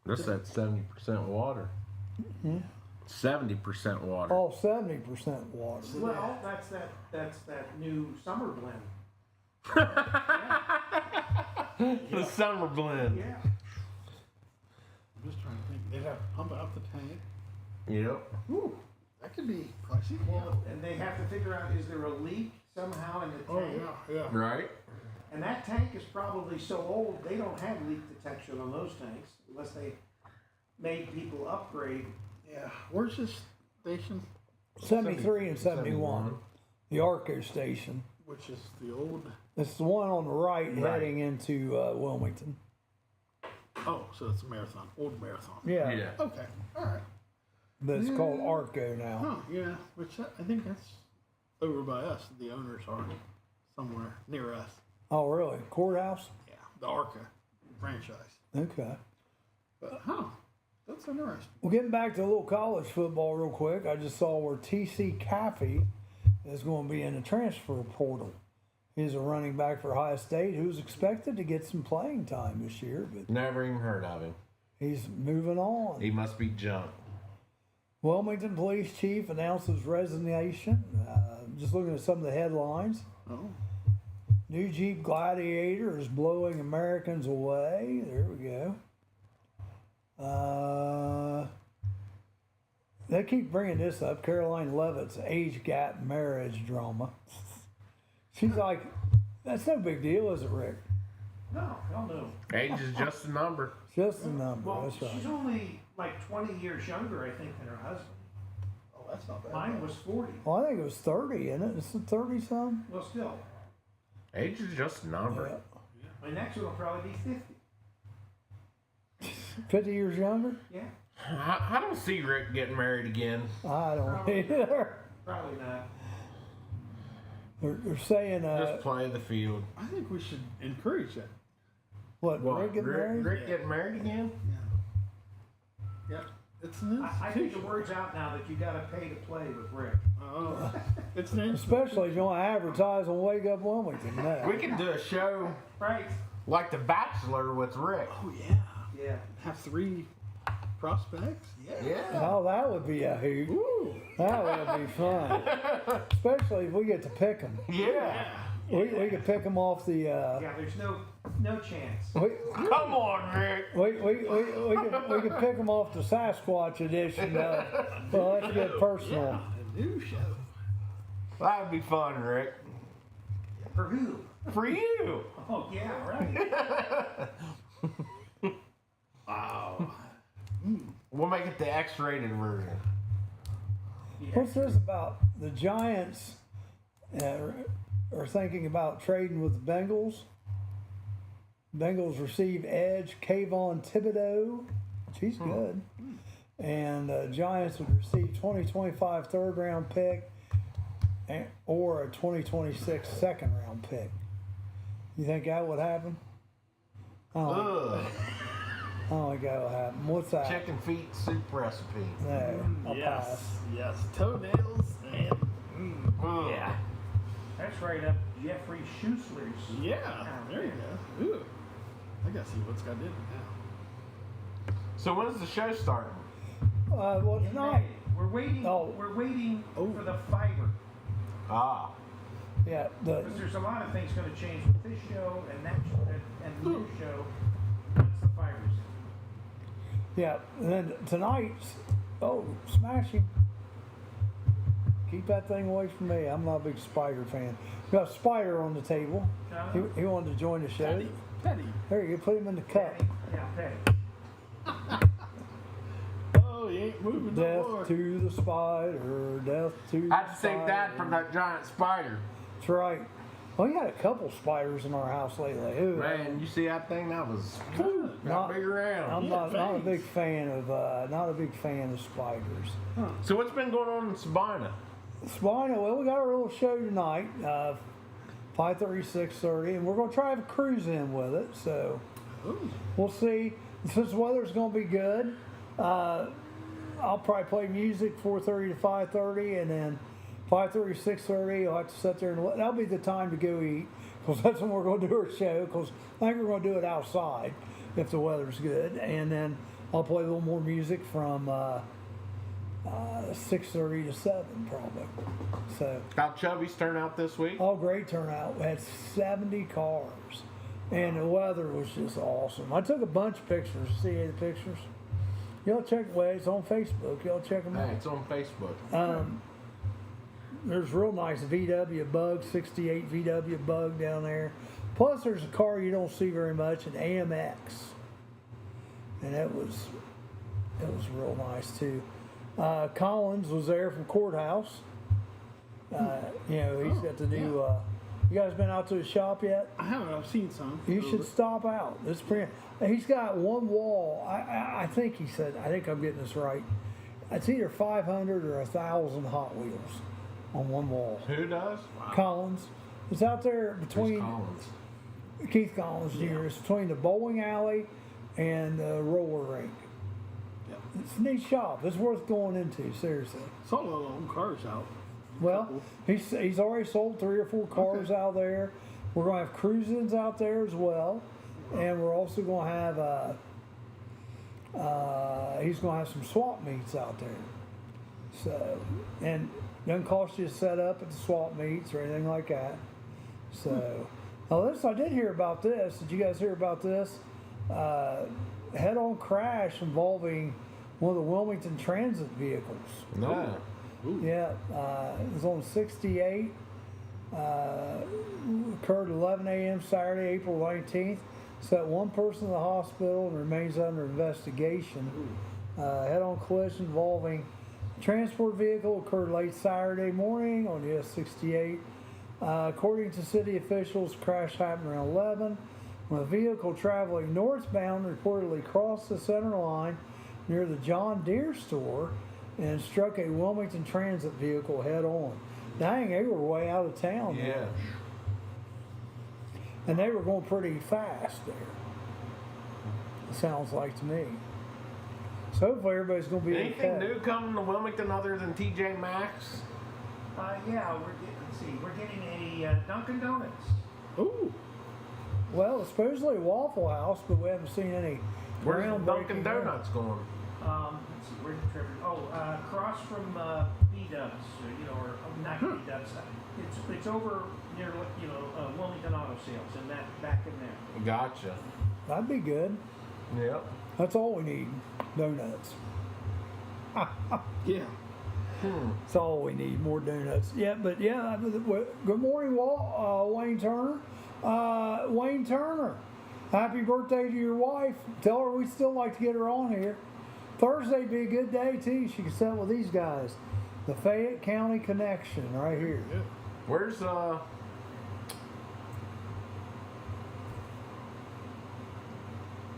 This at 70% water. 70% water. Oh, 70% water. Well, that's that new summer blend. The summer blend. Yeah. I'm just trying to think. They'd have to pump out the tank. Yep. Ooh, that could be pricey. Well, and they have to figure out, is there a leak somehow in the Oh, tank? yeah, yeah. Right? And that tank is probably so old, they don't have leak detection on those tanks unless they made people upgrade. Yeah. Where's this station? 73 and 71. The Arco station. Which is the old. It's the one on the right heading into Wilmington. Oh, so it's a marathon. Old marathon. Yeah. Yeah. Okay. All right. But it's called Arco now. Huh, yeah. Which I think that's over by us. The owners are somewhere near us. Oh, really? Courthouse? Yeah. The ARCA franchise. Okay. But, that's interesting. Well, getting back to a little college football real quick, I just saw where T.C. Caffey is going to be in the transfer portal. He's a running back for Ohio State who's expected to get some playing time this year, but Never even heard of him. he's moving on. He must be junk. Wilmington Police Chief announces resignation. Just looking at some of the headlines. Oh. New Jeep Gladiator is blowing Americans away. There we go. They keep bringing this up. Caroline Levitt's age gap marriage drama. She's like, that's no big deal, is it, Rick? No, hell no. Age is just a number. Just a number. Well, That's she's right. only like 20 years younger, I think, than her husband. Oh, that's not bad. Mine was 40. Well, I think it was 30, isn't it? It's 30 some. Well, still, Age is just a number. my next one will probably be 50. 50 years younger? Yeah, I don't see Rick getting married again. I don't either. probably not. They're saying, Just play the field. I think we should encourage that. what, What? Rick getting married? Rick getting married again? Yep. It's an institution. I think the word's out now that you got to pay to play with Rick. Oh, it's an institution. Especially if you want to advertise on Wake Up Wilmington. No. We could do a show Right. like The Bachelor with Rick. Oh, yeah. Yeah. Have 3 prospects? Yeah. Oh, that would be a hoot. Ooh. That would be fun. Especially if we get to pick them. Yeah. We could pick them off the. Yeah, there's no chance. Come on, Rick. We could pick them off the Sasquatch edition. Well, let's get personal. A new show. That'd be fun, Rick. For who? For you. Oh, yeah, right. Wow. We'll make it the X-rated version. What's this about? The Giants are thinking about trading with the Bengals. Bengals receive edge Kayvon Thibodeau. She's good. And Giants would receive 2025 third round pick or a 2026 second round pick. You think that would happen? I don't think that would happen. What's that? Chicken feet soup recipe. No, I'll pass. Yes. Toenails and. Yeah. That's right up Jeffrey Schussler's. Yeah, there you go. Ooh. I gotta see what's got in it now. So when's the show starting? Well, In tonight. May. We're waiting. Oh. We're waiting for the fiber. Ah. Yeah, Because there's a lot of things going to change with this show and that and the new show once the fiber's in. yeah. And then tonight's. Oh, smash him! Keep that thing away from me. I'm not a big spider fan. We got a spider on the table. He wanted to join the show. Petty. There you go. Put him in the cup. Yeah, Petty. Oh, he ain't moving no Death more. to the spider. Death to the I had to take that from that giant spider. That's right. Well, we had a couple spiders in our house lately. Ooh, Man, you see that thing? That was Not- got big around. I'm Yeah, not a fangs. big fan of spiders. So what's been going on in Sabina? Sabina, well, we got our little show tonight, 5:30, 6:30, and we're going to try to have a cruise in with it. So we'll see. Since the weather's going to be good, I'll probably play music 4:30 to 5:30, and then 5:30, 6:30, I'll have to sit there and that'll be the time to go eat, because that's when we're going to do our show, because I think we're going to do it outside if the weather's good. And then I'll play a little more music from 6:30 to 7 probably. So, How Chubby's turn out this week? all great turnout. We had 70 cars, and the weather was just awesome. I took a bunch of pictures. See the pictures? Y'all check, well, it's on Facebook. Y'all check them out. Hey, it's on Facebook. There's real nice VW Bug, 68 VW Bug down there. Plus, there's a car you don't see very much, an AMX, and it was real nice too. Collins was there from Courthouse. He's got the new. You guys been out to the shop yet? I haven't. I've seen some. You should stop out. It's pretty. He's got one wall. I think he said. I think I'm getting this right. It's either 500 or 1,000 Hot Wheels on one wall. Who does? Collins. It's out there between Collins. Keith Collins Jr. It's between the bowling alley and the roller rink. Yeah. It's a neat shop. It's worth going into. Seriously. Saw a lot of them cars out. Well, he's already sold 3 or 4 cars out there. We're going to have cruise-ins out there as well, and we're also going to have he's going to have some swap meets out there. So, and it doesn't cost you to set up at the swap meets or anything like that. So, now this, I did hear about this. Did you guys hear about this? Head-on crash involving one of the Wilmington transit vehicles. No. Yeah, it was on 68. Occurred 11 a.m. Saturday, April 19th. Sent one person to the hospital and remains under investigation. Head-on collision involving transport vehicle occurred late Saturday morning on US 68. According to city officials, crash happened around 11 when a vehicle traveling northbound reportedly crossed the center line near the John Deere store and struck a Wilmington transit vehicle head on. Dang, they were way out of town. Yeah. There. And they were going pretty fast there. It sounds like to me. So hopefully everybody's going to be Anything okay. new coming to Wilmington other than TJ Maxx? Yeah, we're getting a Dunkin' Donuts. Ooh. Well, supposedly Waffle House, but we haven't seen any Where's the groundbreaking Dunkin' there. Donuts going? Let's see, where's the trip? Across from B-Dubs, or not B-Dubs. It's over near, Wilmington Auto Sales, and that back in there. Gotcha. That'd be good. Yep. That's all we need. Donuts. Yeah. That's all we need. More donuts. Yeah, but yeah. Good morning, Wayne Turner. Wayne Turner, happy birthday to your wife. Tell her we still like to get her on here. Thursday'd be a good day too. She can sit with these guys. The Fayette County Connection right here. Yeah. Where's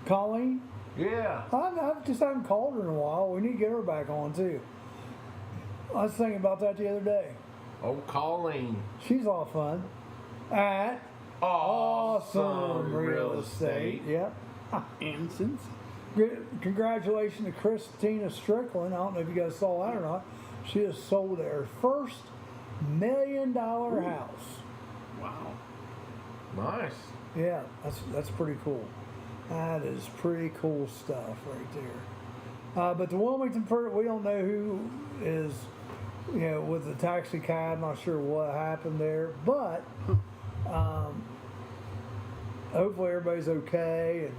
Colleen? Yeah. I just haven't called her in a while. We need to get her back on too. I was thinking about that the other day. Oh, Colleen. She's all fun. At Awesome Real Estate. Yep. Ansons. Congratulations to Christina Strickland. I don't know if you guys saw that or not. She has sold her first $1 million house Wow. Nice. Yeah, that's pretty cool. That is pretty cool stuff right there. But the Wilmington, we don't know who is, with the taxi cab. Not sure what happened there, but hopefully everybody's okay and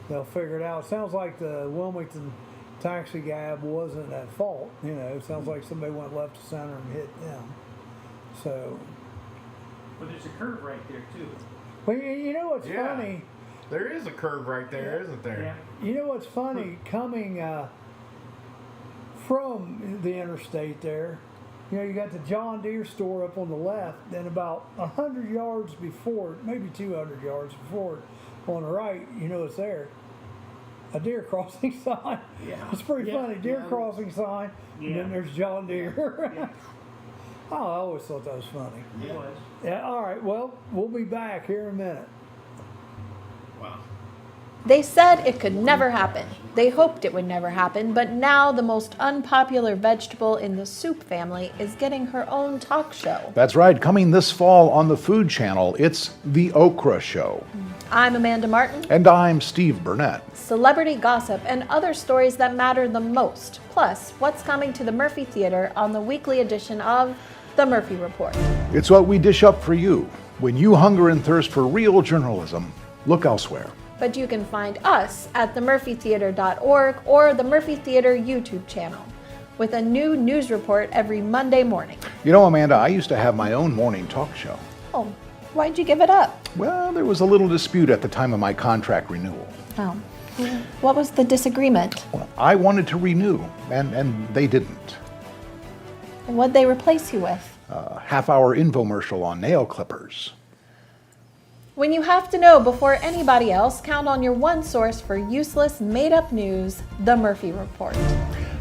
they'll figure it out. Sounds like the Wilmington taxi cab wasn't at fault. It sounds like somebody went left to center and hit them. So. But there's a curve right there too. Well, you know what's funny? There is a curve right there, isn't there? Yeah. You know what's funny? Coming from the interstate there, you got the John Deere store up on the left, then about 100 yards before, maybe 200 yards before, on the right, it's there. A deer crossing sign. Yeah. It's pretty funny. Deer crossing sign, and then there's John Deere. Yeah. Oh, I always thought that was funny. It was. Yeah, all right. Well, we'll be back here in a minute. Wow. They said it could never happen. They hoped it would never happen, but now the most unpopular vegetable in the soup family is getting her own talk show. That's right. Coming this fall on the Food Channel, it's The Okra Show. I'm Amanda Martin. And I'm Steve Burnett. Celebrity gossip and other stories that matter the most. Plus, what's coming to the Murphy Theater on the weekly edition of The Murphy Report. It's what we dish up for you. When you hunger and thirst for real journalism, look elsewhere. But you can find us at themurphytheater.org or the Murphy Theater YouTube channel with a new news report every Monday morning. Amanda, I used to have my own morning talk show. Oh, why'd you give it up? Well, there was a little dispute at the time of my contract renewal. Oh, what was the disagreement? Well, I wanted to renew, and they didn't. What'd they replace you with? A half-hour infomercial on nail clippers. When you have to know before anybody else, count on your one source for useless, made-up news, The Murphy Report.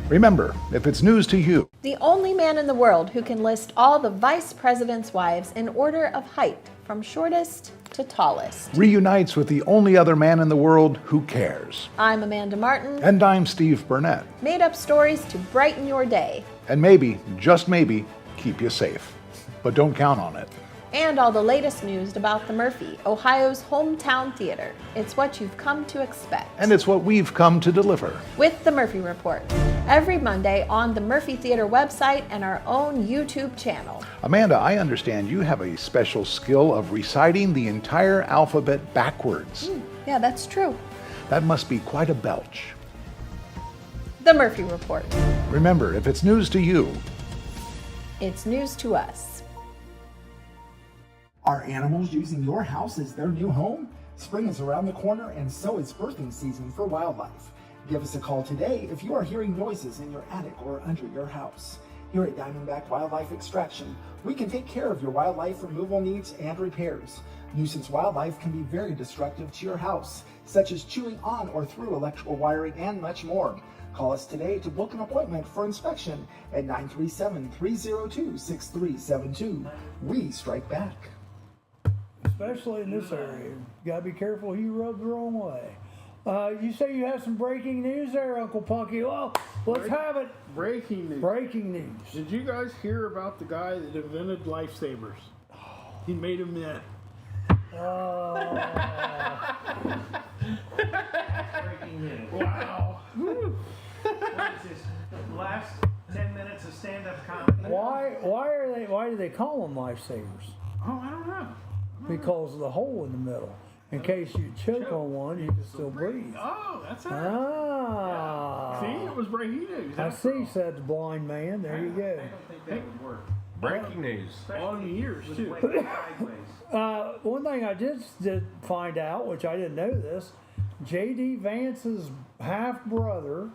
Remember, if it's news to you, The only man in the world who can list all the vice president's wives in order of height, from shortest to tallest. reunites with the only other man in the world who cares. I'm Amanda Martin. And I'm Steve Burnett. Made up stories to brighten your day. And maybe, just maybe, keep you safe. But don't count on it. And all the latest news about the Murphy, Ohio's hometown theater. It's what you've come to expect. And it's what we've come to deliver. With the Murphy Report. Every Monday on the Murphy Theater website and our own YouTube channel. Amanda, I understand you have a special skill of reciting the entire alphabet backwards. Yeah, that's true. That must be quite a belch. The Murphy Report. Remember, if it's news to you, It's news to us. Are animals using your house as their new home? Spring is around the corner, and so is birthing season for wildlife. Give us a call today if you are hearing noises in your attic or under your house. Here at Diamondback Wildlife Extraction, we can take care of your wildlife removal needs and repairs. Nuisance wildlife can be very destructive to your house, such as chewing on or through electrical wiring and much more. Call us today to book an appointment for inspection at 937-302-6372. We strike back. Especially in this area. You gotta be careful who you rub the wrong way. You say you have some breaking news there, Uncle Punky. Well, let's have it. Breaking news. Breaking news. Did you guys hear about the guy that invented lifesavers? He made them in. Breaking news. Wow. What is this? The last 10 minutes of stand-up comedy? Why do they call them lifesavers? Oh, I don't know. Because of the hole in the middle. In case you choke on one, you can still breathe. Oh, that's it. Ah. See, it was breaking news. I see, said the blind man. There you go. I don't think that would work. Breaking news. On years, With too. way sideways. One thing I did find out, which I didn't know this, J.D. Vance's half-brother,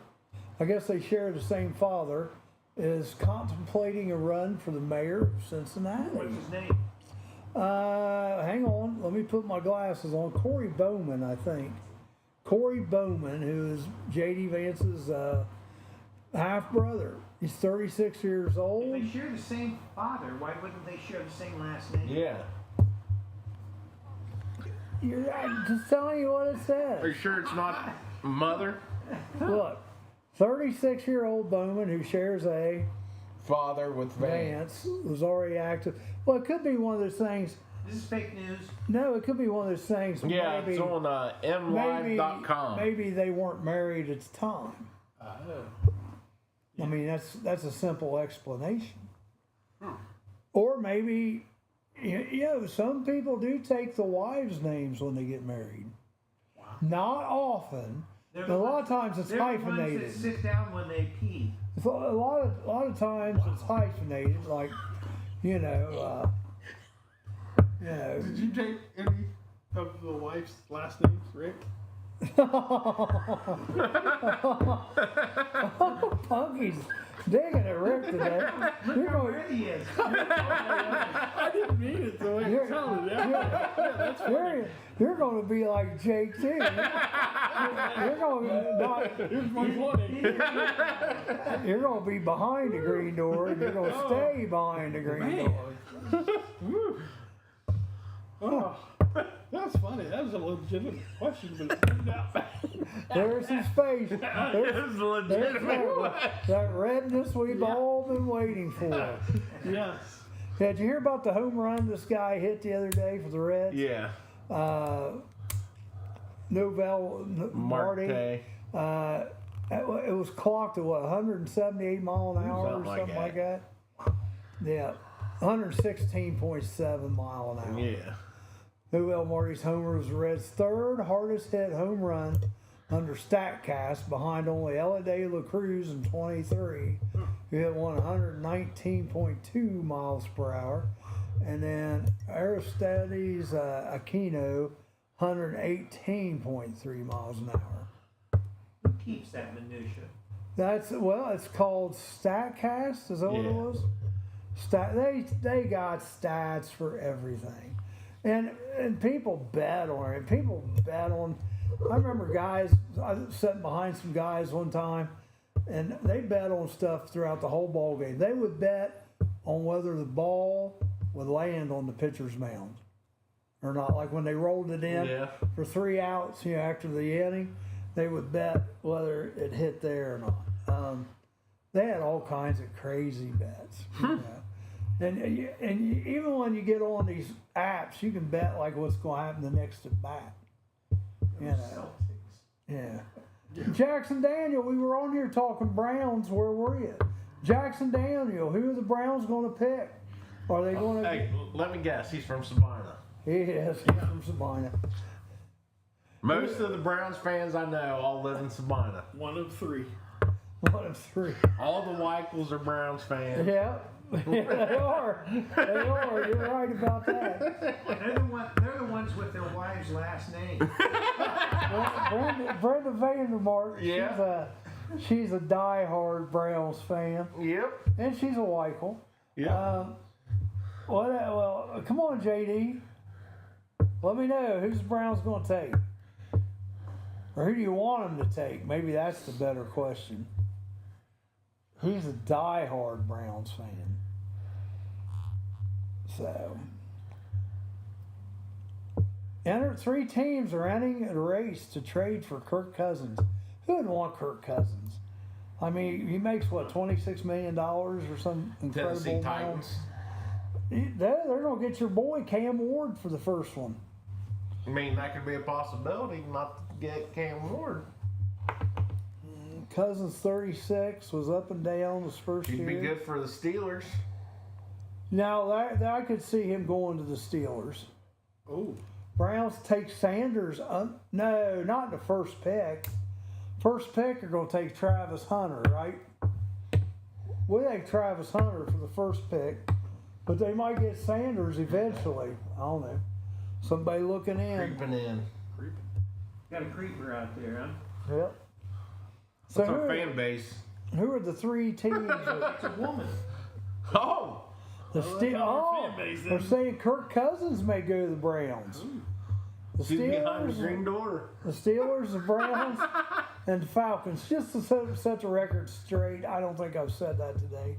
I guess they share the same father, is contemplating a run for the mayor of Cincinnati. What's his name? Hang on, let me put my glasses on. Corey Bowman, I think. Corey Bowman, who is J.D. Vance's half-brother. He's 36 years old. If they share the same father, why wouldn't they share the same last name? Yeah. I'm just telling you what it Are says. you sure it's not mother? Look, 36-year-old Bowman who shares a Father with Van. Vance was already active. Well, it could be one of those things. This is fake news. No, it could be one of those things. Yeah, maybe, it's on mlive.com. Maybe they weren't married at the time. I mean, that's a simple explanation. Or maybe, some people do take the wives' names when they get married. Wow. Not often. But a lot of times it's hyphenated. The ones that sit down when they pee. A lot of times it's hyphenated, like, Did you take any of the wife's last names, Rick? Punky's digging at Rick today. You're going, I didn't mean it the way it sounded. That's funny. you're going to be like Jake too. You're going to be behind the green door, and you're going to stay behind the green door. Oh, that's funny. That was a legitimate question, but it turned out bad. There's his face. It's legitimate. That redness we've all been waiting for. Yes. Yeah, did you hear about the home run this guy hit the other day for the Reds? Yeah. Marty. It was clocked at 178 mile an hour or something like that. Yeah, 116.7 mile an hour. Yeah. Noel Marty's homer was the Reds' third hardest hit home run under StatCast, behind only Ella De La Cruz in 23, who hit 119.2 miles per hour, and then Aristides Aquino, 118.3 miles an hour. Who keeps that minutia? It's called StatCast. Is that what it was? They got stats for everything. And people bet on it. People bet on. I remember guys. I was sitting behind some guys one time, and they bet on stuff throughout the whole ball game. They would bet on whether the ball would land on the pitcher's mound or not. Like when they rolled it in for 3 outs, after the inning, they would bet whether it hit there or not. They had all kinds of crazy bets. And even when you get on these apps, you can bet like what's going to happen the next at bat. Yeah. Jackson Daniel, we were on here talking Browns. Where were you? Jackson Daniel, who are the Browns going to pick? Are they going to? Hey, let me guess. He's from Sabina. He is. He's from Sabina. Most of the Browns fans I know all live in Sabina. One of three. All the Weichels are Browns fans. Yeah. They are. You're right about that. They're the ones with their wives' last name. Brenda Vandermark. Yeah. She's a diehard Browns fan. Yep. And she's a Weichel. Yeah. Well, come on, JD. Let me know who's the Browns going to take, or who do you want them to take? Maybe that's the better question. He's a diehard Browns fan. So, 3 teams are entering a race to trade for Kirk Cousins. Who would want Kirk Cousins? I mean, he makes what, $26 million or some incredible Tennessee Titans. They're going to get your boy Cam Ward for the first one. I mean, that could be a possibility, not to get Cam Ward. Cousins 36 was up and down this first year. He'd be good for the Steelers. Now I could see him going to the Steelers. Oh, Browns take Sanders. No, not the first pick. First pick are going to take Travis Hunter, right? We take Travis Hunter for the first pick, but they might get Sanders eventually. I don't know. Somebody looking in. Creeping in. Got a creeper out there, huh? Yep. So What's our fan base? Who are the 3 teams? It's a woman. Oh! They're saying Kirk Cousins may go to the Browns. The She's behind the green door. The Steelers, the Browns, and the Falcons. Just to set the record straight, I don't think I've said that today.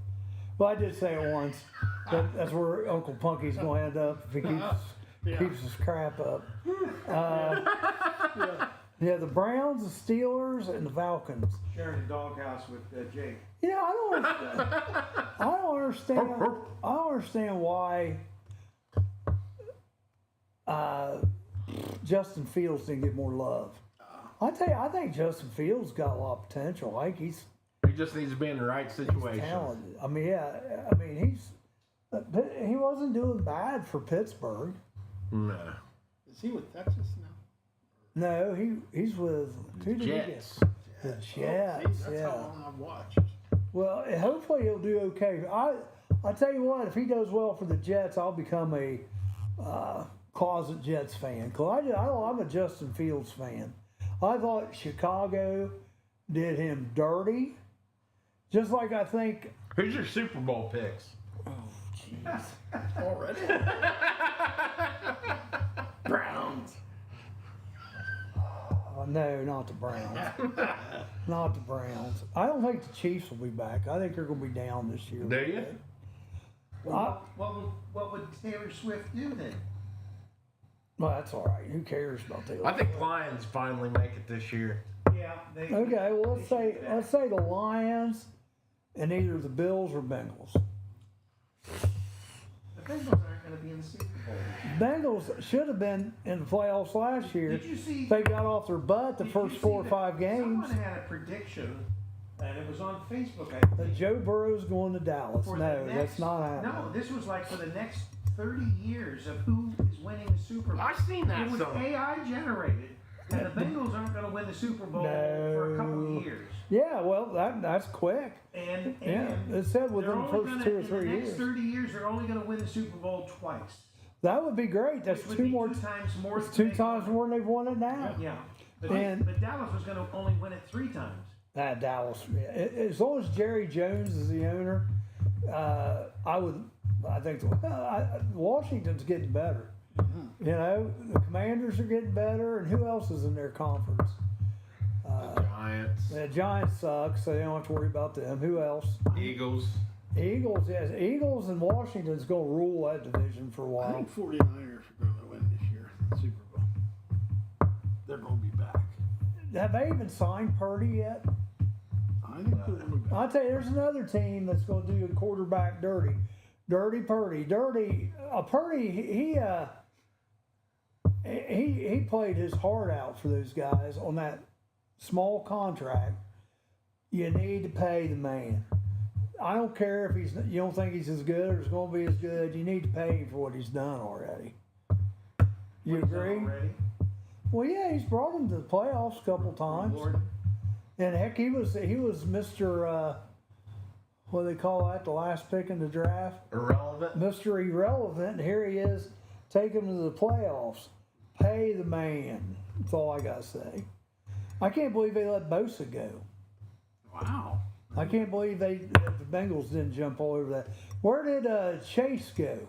Well, I did say it once. That's where Uncle Punky's going to end up if he keeps his crap up. The Browns, the Steelers, and the Falcons. Sharing a doghouse with Jake. I don't understand. I don't understand why Justin Fields didn't get more love. I tell you, I think Justin Fields got a lot of potential. I think He just needs to be in the right situation. talented. I mean, yeah. I mean, he wasn't doing bad for Pittsburgh. No. Is he with Texas now? No, he's with who did he get? Jets. The Oh, Jets. see, that's Yeah. how long I've watched. Well, hopefully he'll do okay. I tell you what, if he does well for the Jets, I'll become a closet Jets fan. Cause I'm a Justin Fields fan. I thought Chicago did him dirty, just like I think. Who's your Super Bowl picks? Already? Browns. No, not the Browns. Not the Browns. I don't think the Chiefs will be back. I think they're going to be down this year. Do you? Well, what would Taylor Swift do then? Well, that's all right. Who cares about Taylor? I think Lions finally make it this year. Yeah. Okay, well let's say the Lions and either the Bills or Bengals. The Bengals aren't going to be in the Super Bowl. Bengals should have been in the playoffs last year. Did you see? They got off their butt the Did first you 4 see or that 5 games. Someone had a prediction, and it was on Facebook. I That think. Joe Burrow's going to Dallas. For No, the that's next- not happening. No, this was like for the next 30 years of who is winning the Super Bowl. I've seen that It was somewhere. AI generated, and the Bengals aren't going to win the Super Bowl for a couple of years. Yeah, well, that's quick. And Yeah, it said within the first 2 or 3 in the next years. 30 years, they're only going to win the Super Bowl twice. That would be great. That's Which would two be more. 2 times more. It's than 2 times more than they've won it now. Yeah, but, And- but Dallas was going to only win it 3 times. Dallas. As long as Jerry Jones is the owner, I think Washington's getting better. Mm-hmm. You know, the Commanders are getting better, and who else is in their conference? Giants, The Giants suck, so they don't have to worry about them. Who else? Eagles. Eagles, yes. Eagles and Washington's going to rule that division for a I while. think 49ers are going to win this year, the Super Bowl. They're going to be back. Have they even signed Purdy yet? I think they're going to be back. I'll tell you, there's another team that's going to do a quarterback dirty. Dirty Purdy. Dirty. Purdy, he played his heart out for those guys on that small contract. You need to pay the man. I don't care if you don't think he's as good or is going to be as good. You need to pay him for what he's done already. You What he's done agree? already? Well, yeah, he's brought him to the playoffs a couple times. Lord. And heck, he was Mr. What do they call that? The last pick in the draft, Irrelevant. Mr. Irrelevant. And here he is, taking him to the playoffs. Pay the man. That's all I gotta say. I can't believe they let Bosa go. Wow. I can't believe that the Bengals didn't jump all over that. Where did Chase go?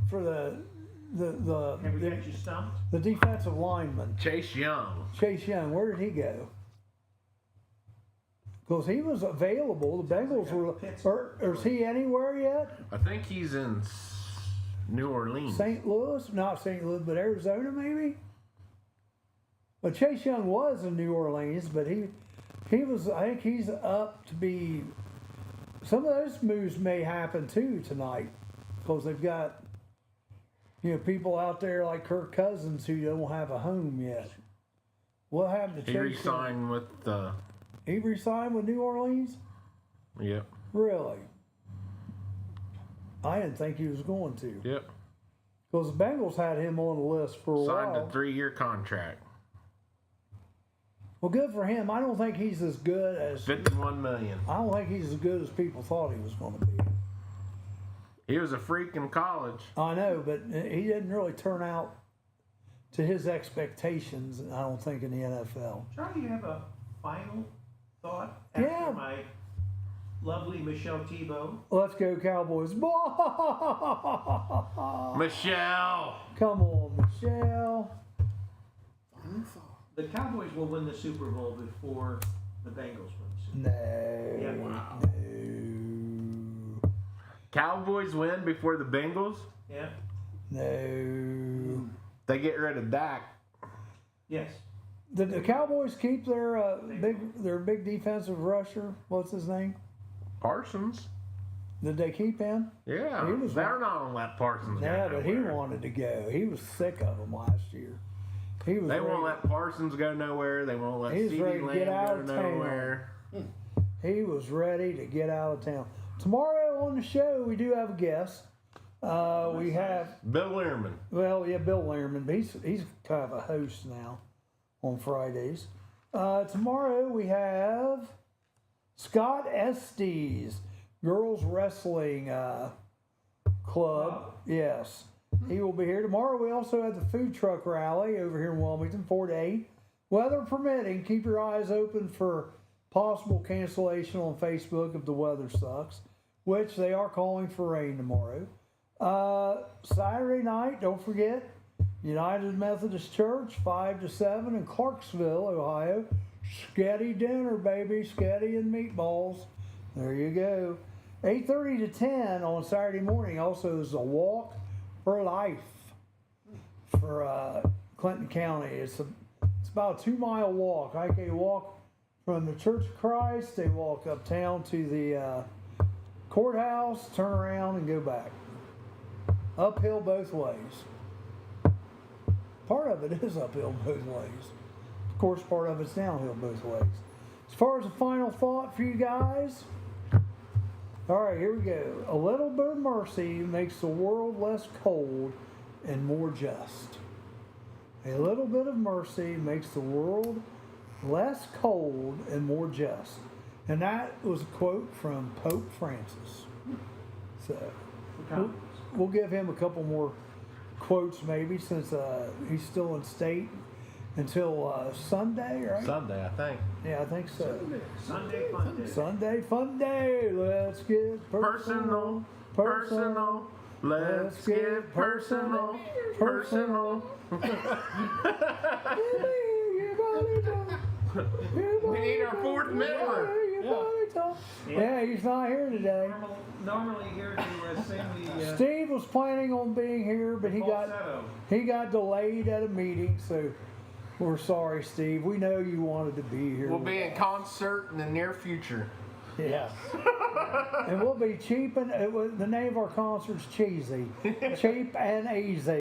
For Have we got you stumped? the defensive lineman. Chase Young. Chase Young, where did he go? Because he was available. The Bengals were. Or is he anywhere yet? I think he's in New Orleans. St. Louis? Not St. Louis, but Arizona maybe? Well, Chase Young was in New Orleans, but he was. I think he's up to be. Some of those moves may happen too tonight, because they've got. People out there like Kirk Cousins who don't have a home yet. What happened to He Chase Young? re-signed with the. He re-signed with New Orleans? Yep. Really? I didn't think he was going to. Yep. Because the Bengals had him on the list for a Signed while. a 3-year contract. Well, good for him. I don't think he's as good as. $51 million. I don't think he's as good as people thought he was going to be. He was a freak in college. I know, but he didn't really turn out to his expectations, I don't think, in the NFL. Charlie, you have a final thought Yeah. after my lovely Michelle Tebow? Let's go, Cowboys. Michelle. Come on, Michelle. The Cowboys will win the Super Bowl before the Bengals win the Super Bowl. No. Yeah. Wow. No. Cowboys win before the Bengals. Yeah? No. They get rid of Dak. Yes. Did the Cowboys keep their big defensive rusher? What's his name? Parsons. Did they keep him? Yeah, He was they're not gonna let Parsons go Yeah, but he nowhere. wanted to go. He was sick of them last year. He was They ready, won't let Parsons go nowhere. They won't let He's CeeDee ready to Lamb get out go of town. nowhere. He was ready to get out of town. Tomorrow on the show, we do have a guest. We have, Bill Learman. well, yeah, Bill Learman. But he's kind of a host now on Fridays. Tomorrow we have Scott Estes, girls wrestling club. Yes, he will be here tomorrow. We also have the food truck rally over here in Wilmington, 4 to 8. Weather permitting, keep your eyes open for possible cancellation on Facebook if the weather sucks, which they are calling for rain tomorrow. Saturday night, don't forget, United Methodist Church, 5 to 7 in Clarksville, Ohio. Sketty dinner, baby. Sketty and meatballs. There you go. 8:30 to 10 on Saturday morning. Also, is a walk for life for Clinton County. It's about a 2-mile walk. They walk from the Church of Christ. They walk uptown to the courthouse, turn around, and go back. Uphill both ways. Part of it is uphill both ways. Of course, part of it's downhill both ways. As far as a final thought for you guys, all right, here we go. A little bit of mercy makes the world less cold and more just. A little bit of mercy makes the world less cold and more just. And that was a quote from Pope Francis. So we'll give him a couple more quotes maybe, since he's still in state until Sunday, right? Sunday, I think. Yeah, I think so. Sunday fun day. Sunday fun day. Let's get personal. Personal. Let's get personal. Personal. We need our fourth member. Yeah, he's not here today. Normally here to sing the Steve was planning on being here, but he got delayed at a meeting, so we're sorry, Steve. We know you wanted to be here. We'll be in concert in the near future. Yeah. And we'll be cheap, and the name of our concert's Cheesy. Cheap and easy.